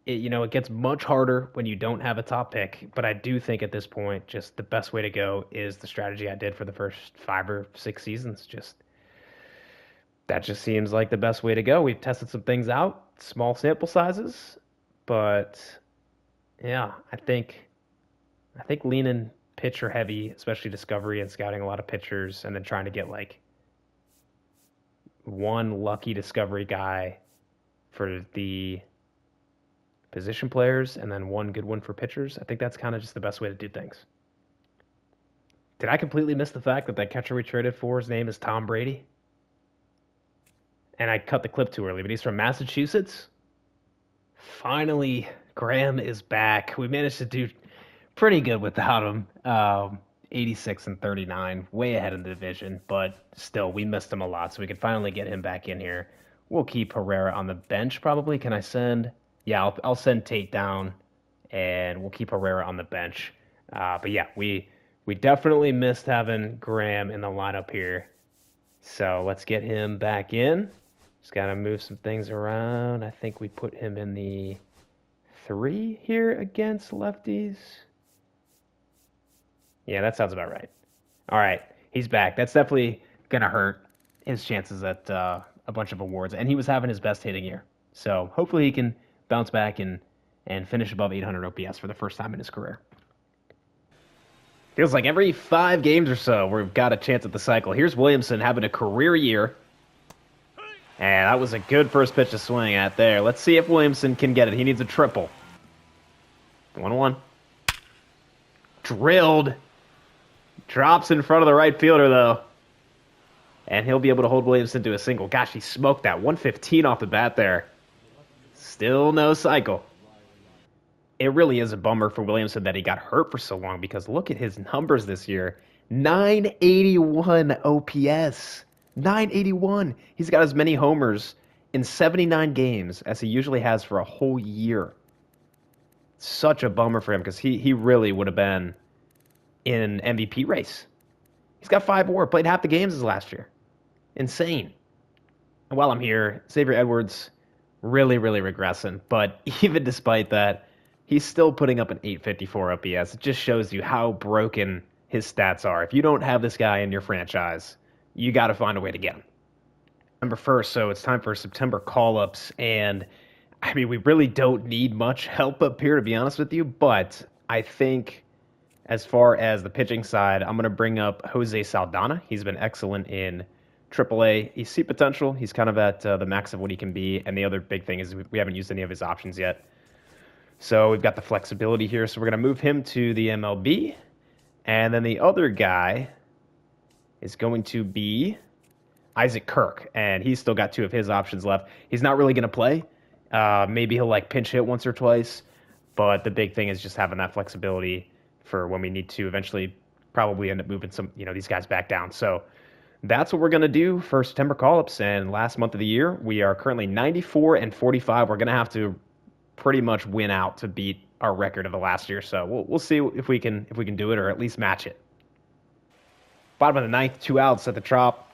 it gets much harder when you don't have a top pick. But I do think at this point, just the best way to go is the strategy I did for the first 5 or 6 seasons. That just seems like the best way to go. We've tested some things out, small sample sizes, but yeah, I think leaning pitcher heavy, especially discovery and scouting a lot of pitchers, and then trying to get like one lucky discovery guy for the position players and then one good one for pitchers. I think that's kind of just the best way to do things. Did I completely miss the fact that catcher we traded for, his name is Tom Brady? And I cut the clip too early, but he's from Massachusetts. Finally, Graham is back. We managed to do pretty good without him. 86 and 39, way ahead in the division, but still, we missed him a lot, so we could finally get him back in here. We'll keep Herrera on the bench, probably. Can I send? Yeah, I'll send Tate down, and we'll keep Herrera on the bench. But yeah, we definitely missed having Graham in the lineup here. So let's get him back in. Just got to move some things around. I think we put him in the 3 here against lefties. Yeah, that sounds about right. All right, he's back. That's definitely going to hurt his chances at a bunch of awards. And he was having his best hitting year. So hopefully he can bounce back and finish above 800 OPS for the first time in his career. Feels like every 5 games or so we've got a chance at the cycle. Here's Williamson having a career year. And that was a good first pitch to swing at there. Let's see if Williamson can get it. He needs a triple. 1-1. Drilled. Drops in front of the right fielder, though. And he'll be able to hold Williamson to a single. Gosh, he smoked that. 115 off the bat there. Still no cycle. It really is a bummer for Williamson that he got hurt for so long, because look at his numbers this year. 981 OPS. 981. He's got as many homers in 79 games as he usually has for a whole year. Such a bummer for him, because he really would have been in MVP race. He's got 5 WAR, played half the games as last year. Insane. And while I'm here, Xavier Edwards really regressing, but even despite that, he's still putting up an 854 OPS. It just shows you how broken his stats are. If you don't have this guy in your franchise, you got to find a way to get him. September 1st, so it's time for September call-ups, and I mean, we really don't need much help up here, to be honest with you, but I think as far as the pitching side, I'm going to bring up Jose Saldana. He's been excellent in AAA. He's C potential. He's kind of at the max of what he can be, and the other big thing is we haven't used any of his options yet. So we've got the flexibility here, so we're going to move him to the MLB, and then the other guy is going to be Isaac Kirk, and he's still got 2 of his options left. He's not really going to play. Maybe he'll pinch hit once or twice, but the big thing is just having that flexibility for when we need to eventually probably end up moving some, these guys back down. So that's what we're going to do for September call-ups, and last month of the year, we are currently 94 and 45. We're going to have to pretty much win out to beat our record of the last year. So we'll see if we can do it, or at least match it. Bottom of the 9th, 2 outs at the Trop.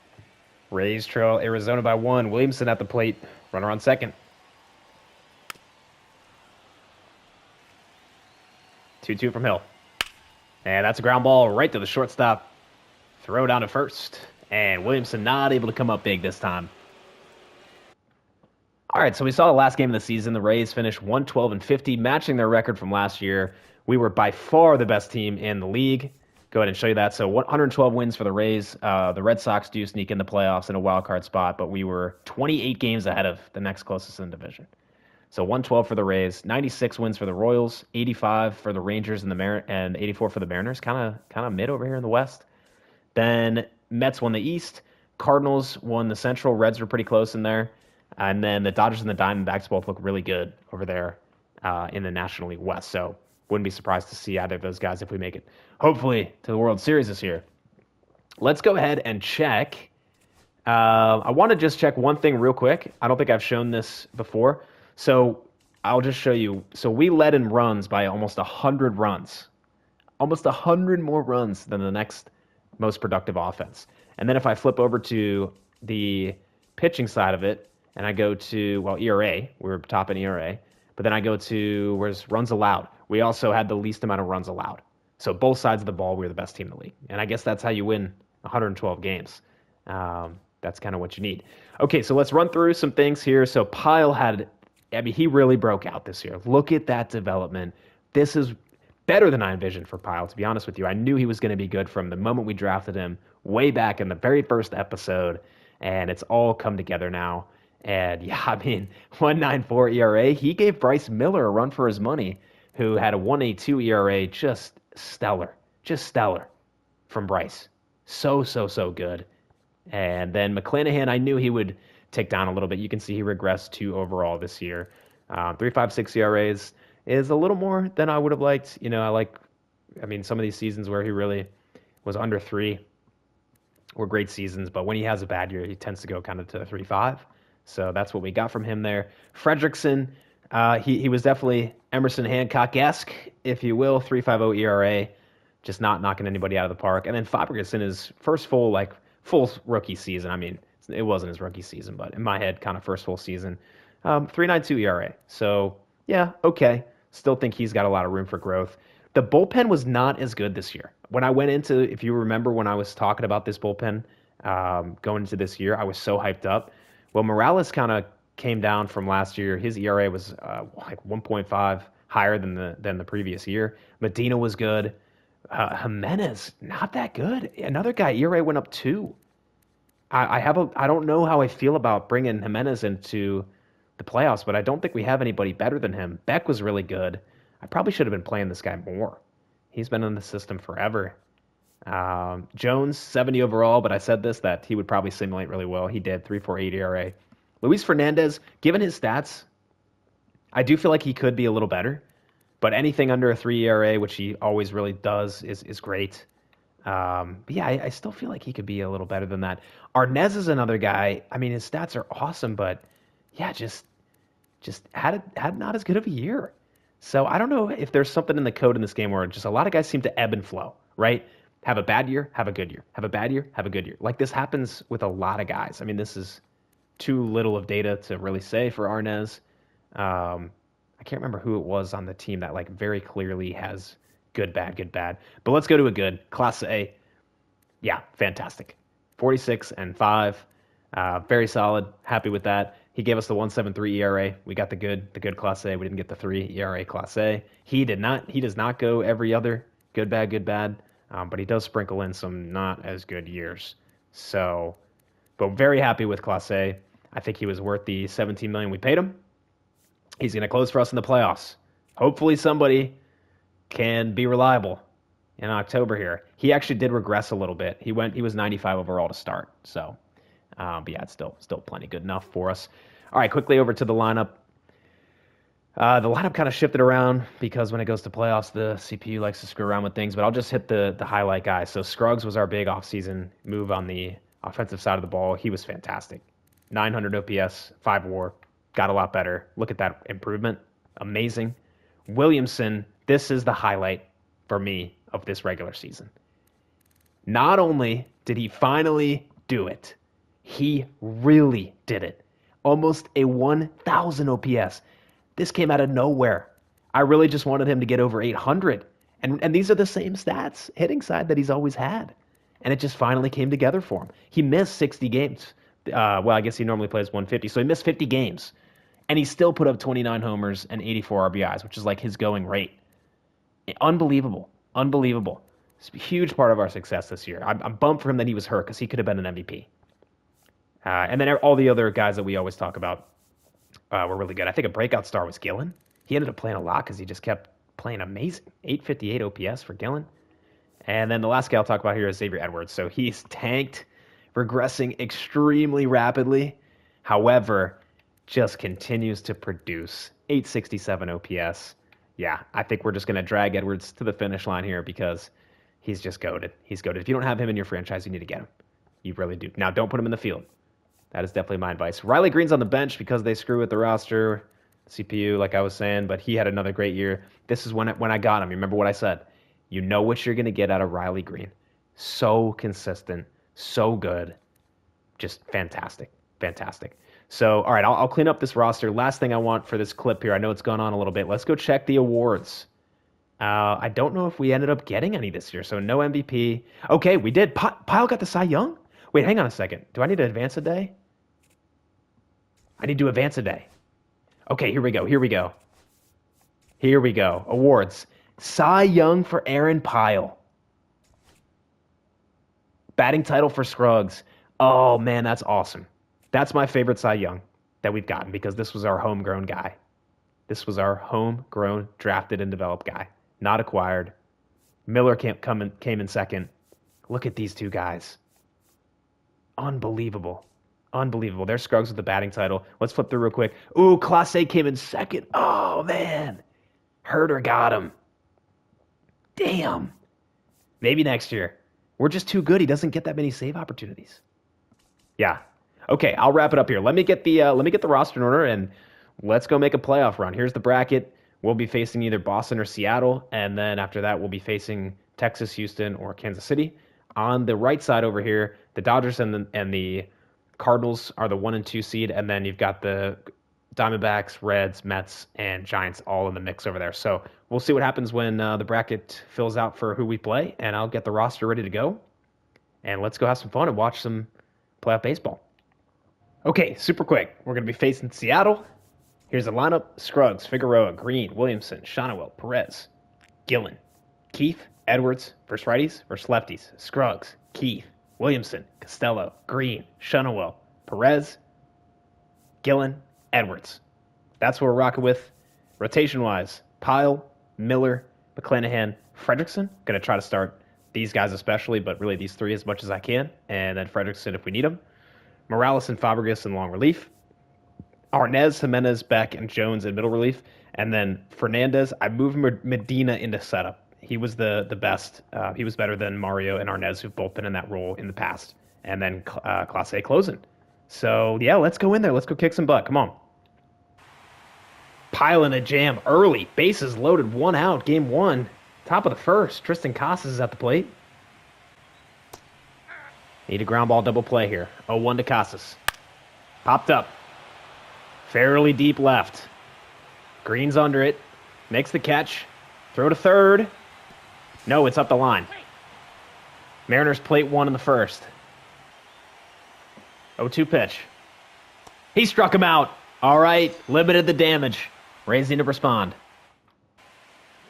Rays trail Arizona by 1. Williamson at the plate. Runner on second. 2-2 from Hill. And that's a ground ball right to the shortstop. Throw down to first. And Williamson not able to come up big this time. All right, so we saw the last game of the season. The Rays finished 112 and 50, matching their record from last year. We were by far the best team in the league. Go ahead and show you that. So 112 wins for the Rays. The Red Sox do sneak in the playoffs in a wild card spot, but we were 28 games ahead of the next closest in the division. So 112 for the Rays, 96 wins for the Royals, 85 for the Rangers and and 84 for the Mariners. Kind of mid over here in the West. Then Mets won the East, Cardinals won the Central, Reds were pretty close in there, and then the Dodgers and the Diamondbacks both look really good over there in the National League West. So wouldn't be surprised to see either of those guys if we make it, hopefully, to the World Series this year. Let's go ahead and check. I want to just check one thing real quick. I don't think I've shown this before. So I'll just show you. So we led in runs by almost 100 runs. Almost 100 more runs than the next most productive offense. And then if I flip over to the pitching side of it, and I go to, well, ERA, we're top in ERA, but then I go to, where's runs allowed? We also had the least amount of runs allowed. So both sides of the ball, we were the best team in the league. And I guess that's how you win 112 games. That's kind of what you need. Okay, so let's run through some things here. So Pyle he really broke out this year. Look at that development. This is better than I envisioned for Pyle, to be honest with you. I knew he was going to be good from the moment we drafted him way back in the very first episode, and it's all come together now. And yeah, 1.94 ERA. He gave Bryce Miller a run for his money, who had a 1.82 ERA. Just stellar from Bryce. So good. And then McClanahan, I knew he would tick down a little bit. You can see he regressed 2 overall this year. 3.56 ERAs is a little more than I would have liked. Some of these seasons where he really was under 3 were great seasons, but when he has a bad year, he tends to go kind of to 3.5. So that's what we got from him there. Fredrickson, he was definitely Emerson Hancock-esque, if you will, 3.50 ERA, just not knocking anybody out of the park. And then Fabricus in his first full rookie season. It wasn't his rookie season, but in my head, kind of first full season, 3.92 ERA. So yeah, okay. Still think he's got a lot of room for growth. The bullpen was not as good this year. When I went into, if you remember when I was talking about this bullpen going into this year, I was so hyped up. Well, Morales kind of came down from last year. His ERA was 1.5 higher than the previous year. Medina was good. Jimenez, not that good. Another guy, ERA went up 2. I don't know how I feel about bringing Jimenez into the playoffs, but I don't think we have anybody better than him. Beck was really good. I probably should have been playing this guy more. He's been in the system forever. Jones, 70 overall, but I said that he would probably simulate really well. He did, 3.48 ERA. Luis Fernandez, given his stats, I do feel like he could be a little better, but anything under a 3 ERA, which he always really does, is great. But yeah, I still feel like he could be a little better than that. Arnez is another guy. His stats are awesome, but yeah, just had not as good of a year. So I don't know if there's something in the code in this game where just a lot of guys seem to ebb and flow, right? Have a bad year, have a good year. Have a bad year, have a good year. Like this happens with a lot of guys. This is too little of data to really say for Arnez. I can't remember who it was on the team that very clearly has good, bad. But let's go to a good. Class A. Yeah, fantastic. 46-5. Very solid. Happy with that. He gave us the 1.73 ERA. We got the good Class A. We didn't get the 3 ERA Class A. He does not go every other good, bad. But he does sprinkle in some not as good years. So, but very happy with Class A. I think he was worth the $17 million we paid him. He's going to close for us in the playoffs. Hopefully somebody can be reliable in October here. He actually did regress a little bit. He was 95 overall to start. So, but yeah, it's still plenty good enough for us. All right, quickly over to the lineup. The lineup kind of shifted around because when it goes to playoffs, the CPU likes to screw around with things, but I'll just hit the highlight guys. So Scruggs was our big offseason move on the offensive side of the ball. He was fantastic. 900 OPS, 5 WAR, got a lot better. Look at that improvement. Amazing. Williamson, this is the highlight for me of this regular season. Not only did he finally do it, he really did it. Almost a 1,000 OPS. This came out of nowhere. I really just wanted him to get over 800. And these are the same stats, hitting side, that he's always had. And it just finally came together for him. He missed 60 games. I guess he normally plays 150. So he missed 50 games. And he still put up 29 homers and 84 RBIs, which is his going rate. Unbelievable. It's a huge part of our success this year. I'm bummed for him that he was hurt because he could have been an MVP. And then all the other guys that we always talk about were really good. I think a breakout star was Gillen. He ended up playing a lot because he just kept playing amazing. 858 OPS for Gillen. And then the last guy I'll talk about here is Xavier Edwards. So he's tanked, regressing extremely rapidly. However, just continues to produce 867 OPS. Yeah, I think we're just going to drag Edwards to the finish line here because he's just goated. He's goated. If you don't have him in your franchise, you need to get him. You really do. Now, don't put him in the field. That is definitely my advice. Riley Green's on the bench because they screw with the roster, CPU, like I was saying, but he had another great year. This is when I got him. You remember what I said? You know what you're going to get out of Riley Green. So consistent, so good, just fantastic, fantastic. So, all right, I'll clean up this roster. Last thing I want for this clip here, I know it's gone on a little bit. Let's go check the awards. I don't know if we ended up getting any this year, so no MVP. Okay, we did. Pyle got the Cy Young? Wait, hang on a second. Do I need to advance a day? I need to advance a day. Okay, here we go. Awards. Cy Young for Aaron Pyle. Batting title for Scruggs. Oh, man, that's awesome. That's my favorite Cy Young that we've gotten because this was our homegrown guy. This was our homegrown, drafted, and developed guy. Not acquired. Miller came in second. Look at these two guys. Unbelievable. There's Scruggs with the batting title. Let's flip through real quick. Ooh, Class A came in second. Oh, man. Herder got him. Damn. Maybe next year. We're just too good. He doesn't get that many save opportunities. Yeah. Okay, I'll wrap it up here. Let me get the roster in order and let's go make a playoff run. Here's the bracket. We'll be facing either Boston or Seattle, and then after that we'll be facing Texas, Houston, or Kansas City. On the right side over here, the Dodgers and the Cardinals are the 1 and 2 seed, and then you've got the Diamondbacks, Reds, Mets, and Giants all in the mix over there. So we'll see what happens when the bracket fills out for who we play, and I'll get the roster ready to go. And let's go have some fun and watch some playoff baseball. Okay, super quick. We're going to be facing Seattle. Here's the lineup. Scruggs, Figueroa, Green, Williamson, Shonowell, Perez, Gillen, Keith, Edwards versus righties versus lefties. Scruggs, Keith, Williamson, Costello, Green, Shonowell, Perez, Gillen, Edwards. That's what we're rocking with. Rotation-wise, Pyle, Miller, McClanahan, Fredrickson. Going to try to start these guys especially, but really these three as much as I can. And then Fredrickson if we need them. Morales and Fabregas in long relief. Arnez, Jimenez, Beck, and Jones in middle relief. And then Fernandez, I moved Medina into setup. He was the best. He was better than Mario and Arnez, who've both been in that role in the past. And then Class A closing. So, yeah, let's go in there. Let's go kick some butt. Come on. Pyle in a jam early. Bases loaded, 1 out, game 1. Top of the first. Tristan Casas is at the plate. Need a ground ball double play here. 0-1 to Casas. Popped up. Fairly deep left. Green's under it. Makes the catch. Throw to third. No, it's up the line. Mariners plate 1 in the first. 0-2 pitch. He struck him out. All right, limited the damage. Raising to respond.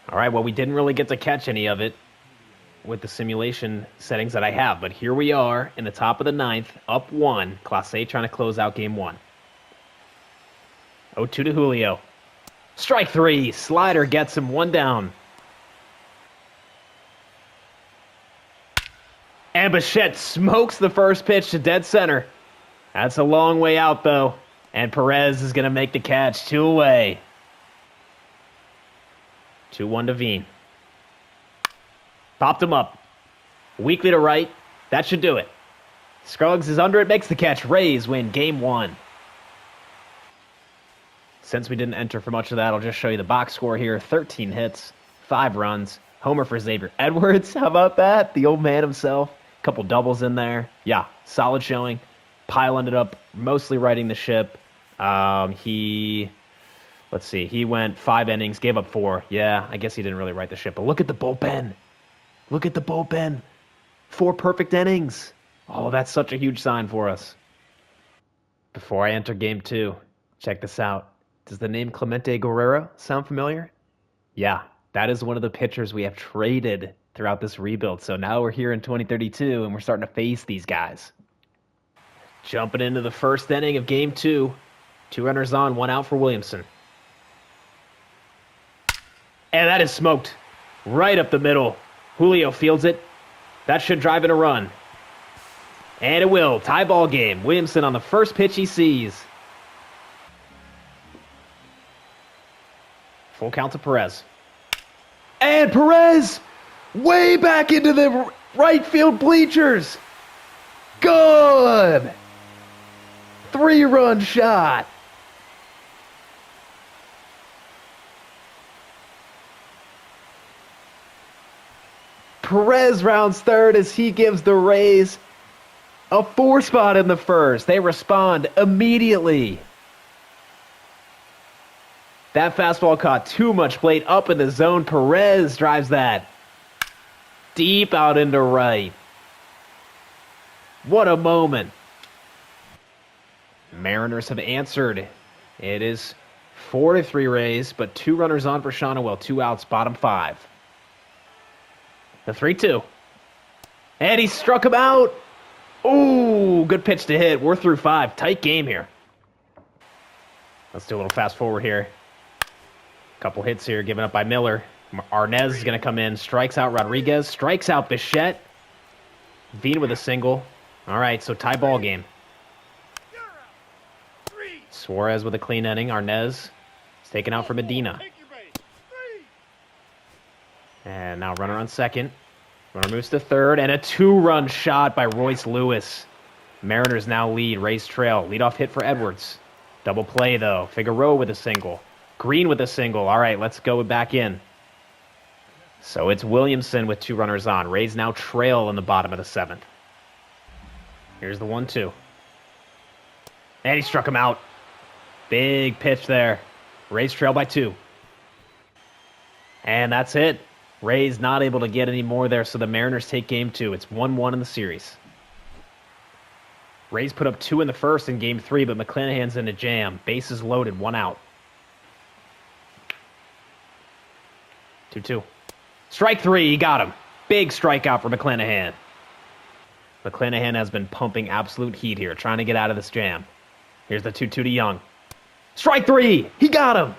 All right, well, we didn't really get to catch any of it with the simulation settings that I have, but here we are in the top of the 9th, up 1. Class A trying to close out game 1. 0-2 to Julio. Strike 3. Slider gets him 1 down. And Bichette smokes the first pitch to dead center. That's a long way out, though. And Perez is going to make the catch. 2 away. 2-1 to Veen. Popped him up. Weakly to right. That should do it. Scruggs is under it, makes the catch. Rays win game 1. Since we didn't enter for much of that, I'll just show you the box score here. 13 hits, 5 runs. Homer for Xavier Edwards. How about that? The old man himself. Couple doubles in there. Yeah, solid showing. Pyle ended up mostly riding the ship. He went 5 innings, gave up 4. Yeah, I guess he didn't really ride the ship. But look at the bullpen. Look at the bullpen. 4 perfect innings. Oh, that's such a huge sign for us. Before I enter game 2, check this out. Does the name Clemente Guerrero sound familiar? Yeah, that is one of the pitchers we have traded throughout this rebuild. So now we're here in 2032, and we're starting to face these guys. Jumping into the first inning of game 2. 2 runners on, 1 out for Williamson. And that is smoked. Right up the middle. Julio fields it. That should drive in a run. And it will. Tie ball game. Williamson on the first pitch he sees. Full count to Perez. And Perez! Way back into the right field bleachers. Good! 3-run shot. Perez rounds third as he gives the Rays a 4 spot in the first. They respond immediately. That fastball caught too much plate up in the zone. Perez drives that deep out into right. What a moment. Mariners have answered. It is 4-3 Rays, but 2 runners on for Shonowell. 2 outs, bottom 5. The 3-2. And he struck him out. Ooh, good pitch to hit. We're through 5. Tight game here. Let's do a little fast forward here. Couple hits here given up by Miller. Arnez is going to come in. Strikes out Rodriguez. Strikes out Bichette. Veen with a single. All right, so tie ball game. Suarez with a clean inning. Arnez is taken out for Medina. And now runner on second. Runner moves to third, and a 2-run shot by Royce Lewis. Mariners now lead. Rays trail. Leadoff hit for Edwards. Double play, though. Figueroa with a single. Green with a single. All right, let's go back in. So it's Williamson with 2 runners on. Rays now trail in the bottom of the 7th. Here's the 1-2. And he struck him out. Big pitch there. Rays trail by 2. And that's it. Rays not able to get any more there, so the Mariners take game 2. It's 1-1 in the series. Rays put up 2 in the first in game 3, but McClanahan's in a jam. Bases loaded, 1 out. 2-2. Strike 3, he got him. Big strikeout for McClanahan. McClanahan has been pumping absolute heat here, trying to get out of this jam. Here's the 2-2 to Young. Strike 3, he got him.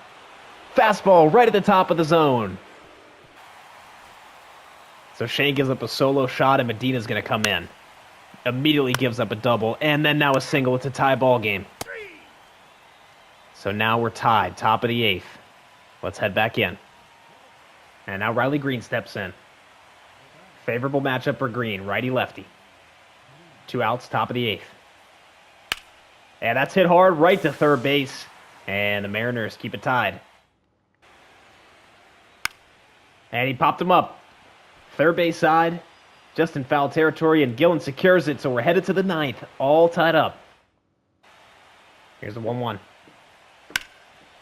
Fastball right at the top of the zone. So Shane gives up a solo shot, and Medina's going to come in. Immediately gives up a double, and then now a single. It's a tie ball game. So now we're tied, top of the 8th. Let's head back in. And now Riley Green steps in. Favorable matchup for Green, righty-lefty. 2 outs, top of the 8th. And that's hit hard right to third base. And the Mariners keep it tied. And he popped him up. Third base side, just in foul territory, and Gillen secures it, so we're headed to the 9th, all tied up. Here's the 1-1.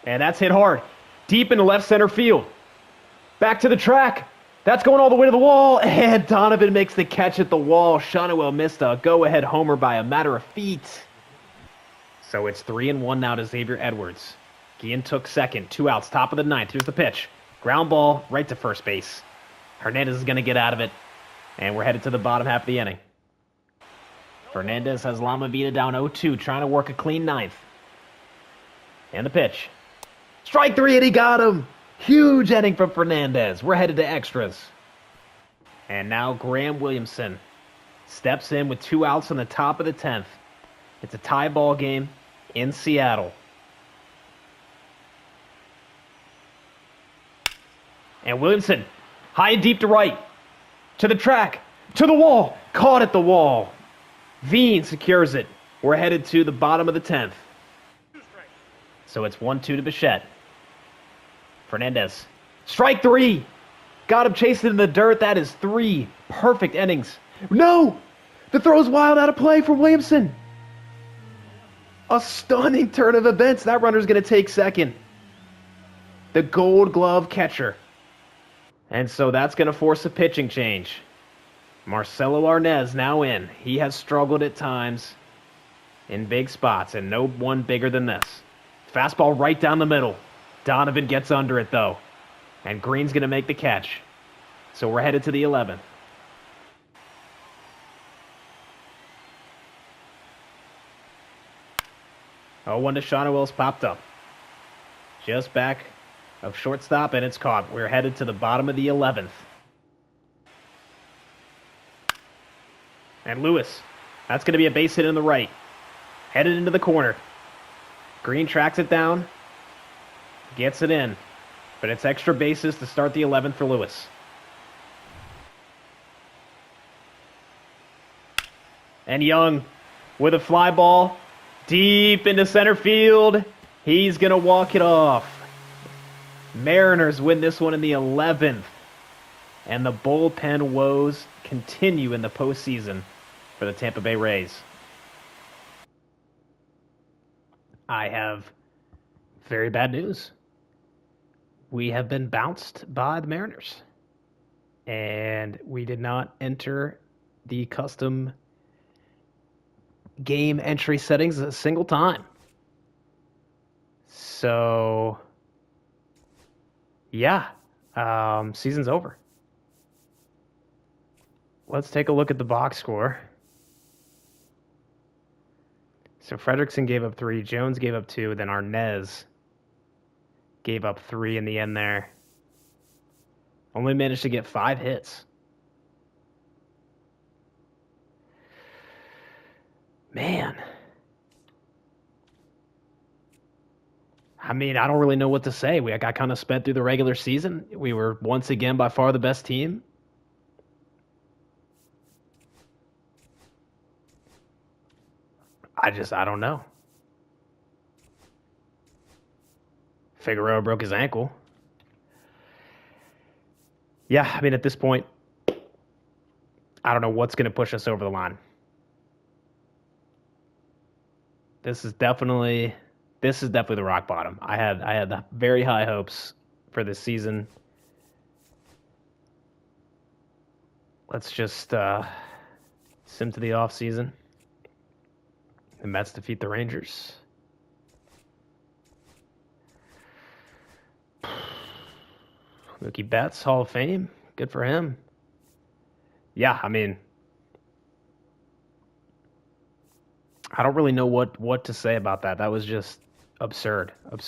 And that's hit hard, deep into left center field. Back to the track. That's going all the way to the wall, and Donovan makes the catch at the wall. Shonowell missed a go-ahead homer by a matter of feet. So it's 3-1 now to Xavier Edwards. Guillen took second, 2 outs, top of the 9th. Here's the pitch. Ground ball right to first base. Hernandez is going to get out of it, and we're headed to the bottom half of the inning. Fernandez has Lama Vida down 0-2, trying to work a clean 9th. And the pitch. Strike 3, and he got him. Huge inning from Fernandez. We're headed to extras. And now Graham Williamson steps in with 2 outs on the top of the 10th. It's a tie ball game in Seattle. And Williamson, high and deep to right, to the track, to the wall, caught at the wall. Veen secures it. We're headed to the bottom of the 10th. So it's 1-2 to Bichette. Fernandez, strike 3. Got him chasing in the dirt. That is 3 perfect innings. No! The throw's wild out of play for Williamson. A stunning turn of events. That runner's going to take second. The Gold Glove catcher. And so that's going to force a pitching change. Marcelo Arnez now in. He has struggled at times in big spots, and no one bigger than this. Fastball right down the middle. Donovan gets under it, though. And Green's going to make the catch. So we're headed to the 11th. 0-1 to Shauna Wills popped up. Just back of shortstop, and it's caught. We're headed to the bottom of the 11th. And Lewis, that's going to be a base hit in the right. Headed into the corner. Green tracks it down. Gets it in. But it's extra bases to start the 11th for Lewis. And Young with a fly ball deep into center field. He's going to walk it off. Mariners win this one in the 11th. And the bullpen woes continue in the postseason for the Tampa Bay Rays. I have very bad news. We have been bounced by the Mariners. And we did not enter the custom game entry settings a single time. So, yeah, season's over. Let's take a look at the box score. So Fredrickson gave up 3, Jones gave up 2, then Arnez gave up 3 in the end there. Only managed to get 5 hits. Man. I mean, I don't really know what to say. I got kind of sped through the regular season. We were once again by far the best team. I don't know. Figueroa broke his ankle. Yeah, I mean, at this point, I don't know what's going to push us over the line. This is definitely the rock bottom. I had very high hopes for this season. Let's just sim to the off season. The Mets defeat the Rangers. Mookie Betts, Hall of Fame. Good for him. Yeah, I mean, I don't really know what to say about that. That was just absurd. Look at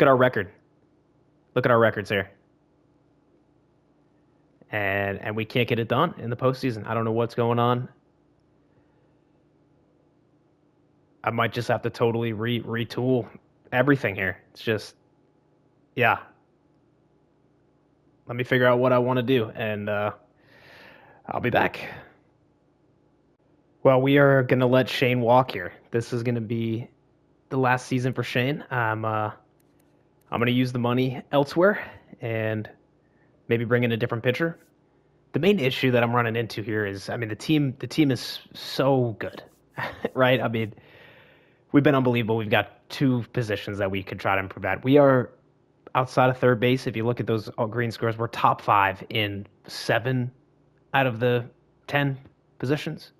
our record. Look at our records here. And we can't get it done in the postseason. I don't know what's going on. I might just have to totally retool everything here. It's just, yeah. Let me figure out what I want to do, and I'll be back. Well, we are going to let Shane walk here. This is going to be the last season for Shane. I'm going to use the money elsewhere and maybe bring in a different pitcher. The main issue that I'm running into here is, I mean, the team is so good, right? I mean, we've been unbelievable. We've got 2 positions that we could try to improve at. We are outside of third base. If you look at those green scores, we're top 5 in 7 out of the 10 positions.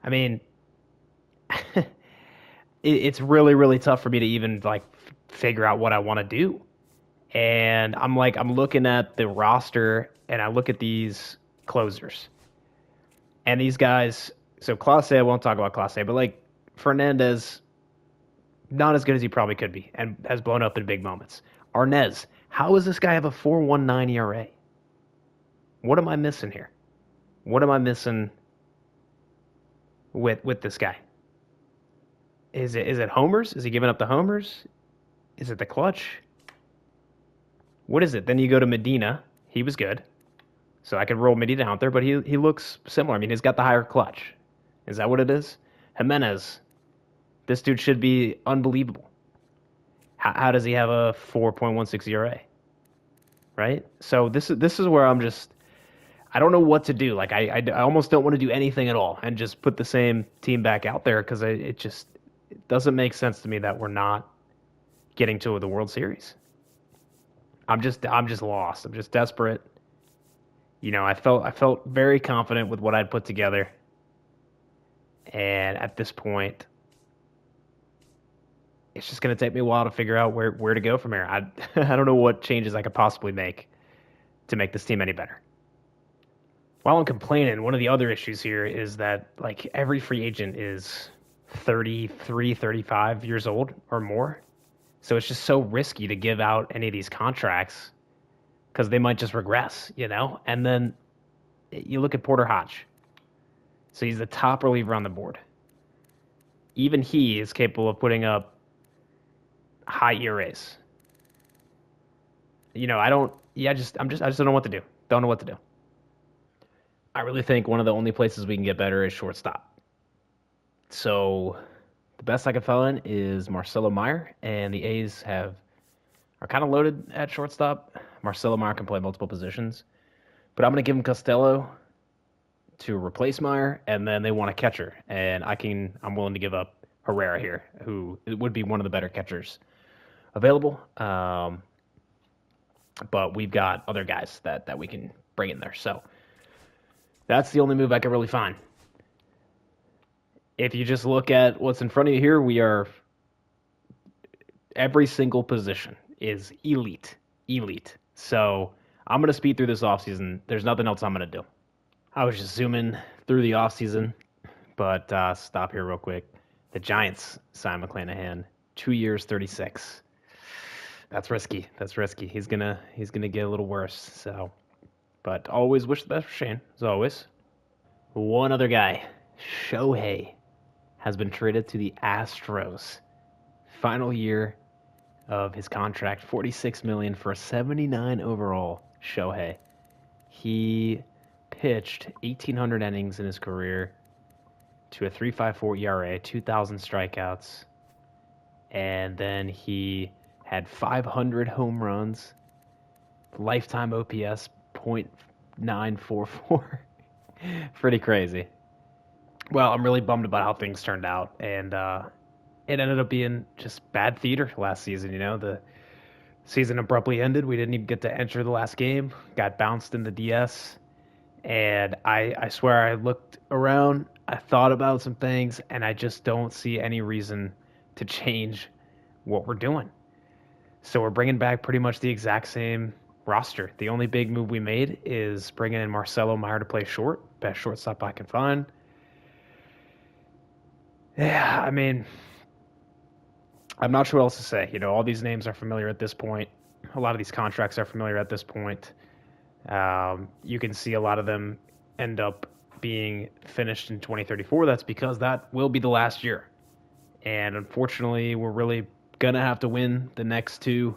I mean, it's really, really tough for me to even figure out what I want to do. And I'm looking at the roster and I look at these closers. And these guys, so Clase, I won't talk about Clase, but Fernandez, not as good as he probably could be and has blown up in big moments. Arnez, how does this guy have a 4.19 ERA? What am I missing here? What am I missing with this guy? Is it homers? Is he giving up the homers? Is it the clutch? What is it? Then you go to Medina. He was good. So I could roll Medina out there, but he looks similar. I mean, he's got the higher clutch. Is that what it is? Jimenez. This dude should be unbelievable. How does he have a 4.16 ERA? Right? So this is where I'm just, I don't know what to do. I almost don't want to do anything at all and just put the same team back out there because it doesn't make sense to me that we're not getting to the World Series. I'm just lost. I'm just desperate. You know, I felt very confident with what I'd put together. And at this point, it's just going to take me a while to figure out where to go from here. I don't know what changes I could possibly make to make this team any better. while I'm complaining, one of the other issues here is that like every free agent is 33, 35 years old or more. So it's just so risky to give out any of these contracts because they might just regress, you know? And then you look at Porter Hodge. So he's the top reliever on the board. Even he is capable of putting up high ERAs. You know, I don't. Yeah, I just don't know what to do. Don't know what to do. I really think one of the only places we can get better is shortstop. So the best I can find is Marcelo Meyer, and the A's are kind of loaded at shortstop. Marcelo Meyer can play multiple positions, but I'm going to give him Costello to replace Meyer, and then they want a catcher, and I'm willing to give up Herrera here, who would be one of the better catchers available. But we've got other guys that we can bring in there. So that's the only move I can really find. If you just look at what's in front of you here, every single position is elite. So I'm going to speed through this offseason. There's nothing else I'm going to do. I was just zooming through the offseason, but stop here real quick. The Giants signed McClanahan, 2 years, 36. That's risky. He's gonna get a little worse. So, but always wish the best for Shane, as always. One other guy, Shohei, has been traded to the Astros. Final year of his contract, $46 million for a 79 overall. Shohei. He pitched 1,800 innings in his career to a 3.54 ERA, 2,000 strikeouts, and then he had 500 home runs, lifetime OPS .944. Pretty crazy. Well, I'm really bummed about how things turned out, and it ended up being just bad theater last season. You know, the season abruptly ended. We didn't even get to enter the last game. Got bounced in the DS, and I swear I looked around, I thought about some things, and I just don't see any reason to change what we're doing. So we're bringing back pretty much the exact same roster. The only big move we made is bringing in Marcelo Meyer to play short. Best shortstop I can find. Yeah, I mean, I'm not sure what else to say. You know, all these names are familiar at this point. A lot of these contracts are familiar at this point. You can see a lot of them end up being finished in 2034. That's because that will be the last year. And unfortunately, we're really going to have to win the next two.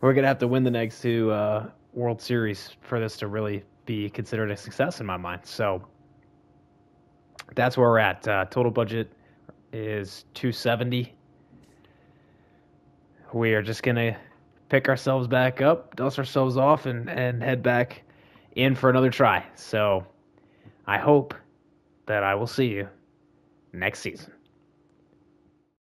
We're going to have to win the next two World Series for this to really be considered a success in my mind. So that's where we're at. Total budget is $270. We are just going to pick ourselves back up, dust ourselves off, and head back in for another try. So I hope that I will see you next season.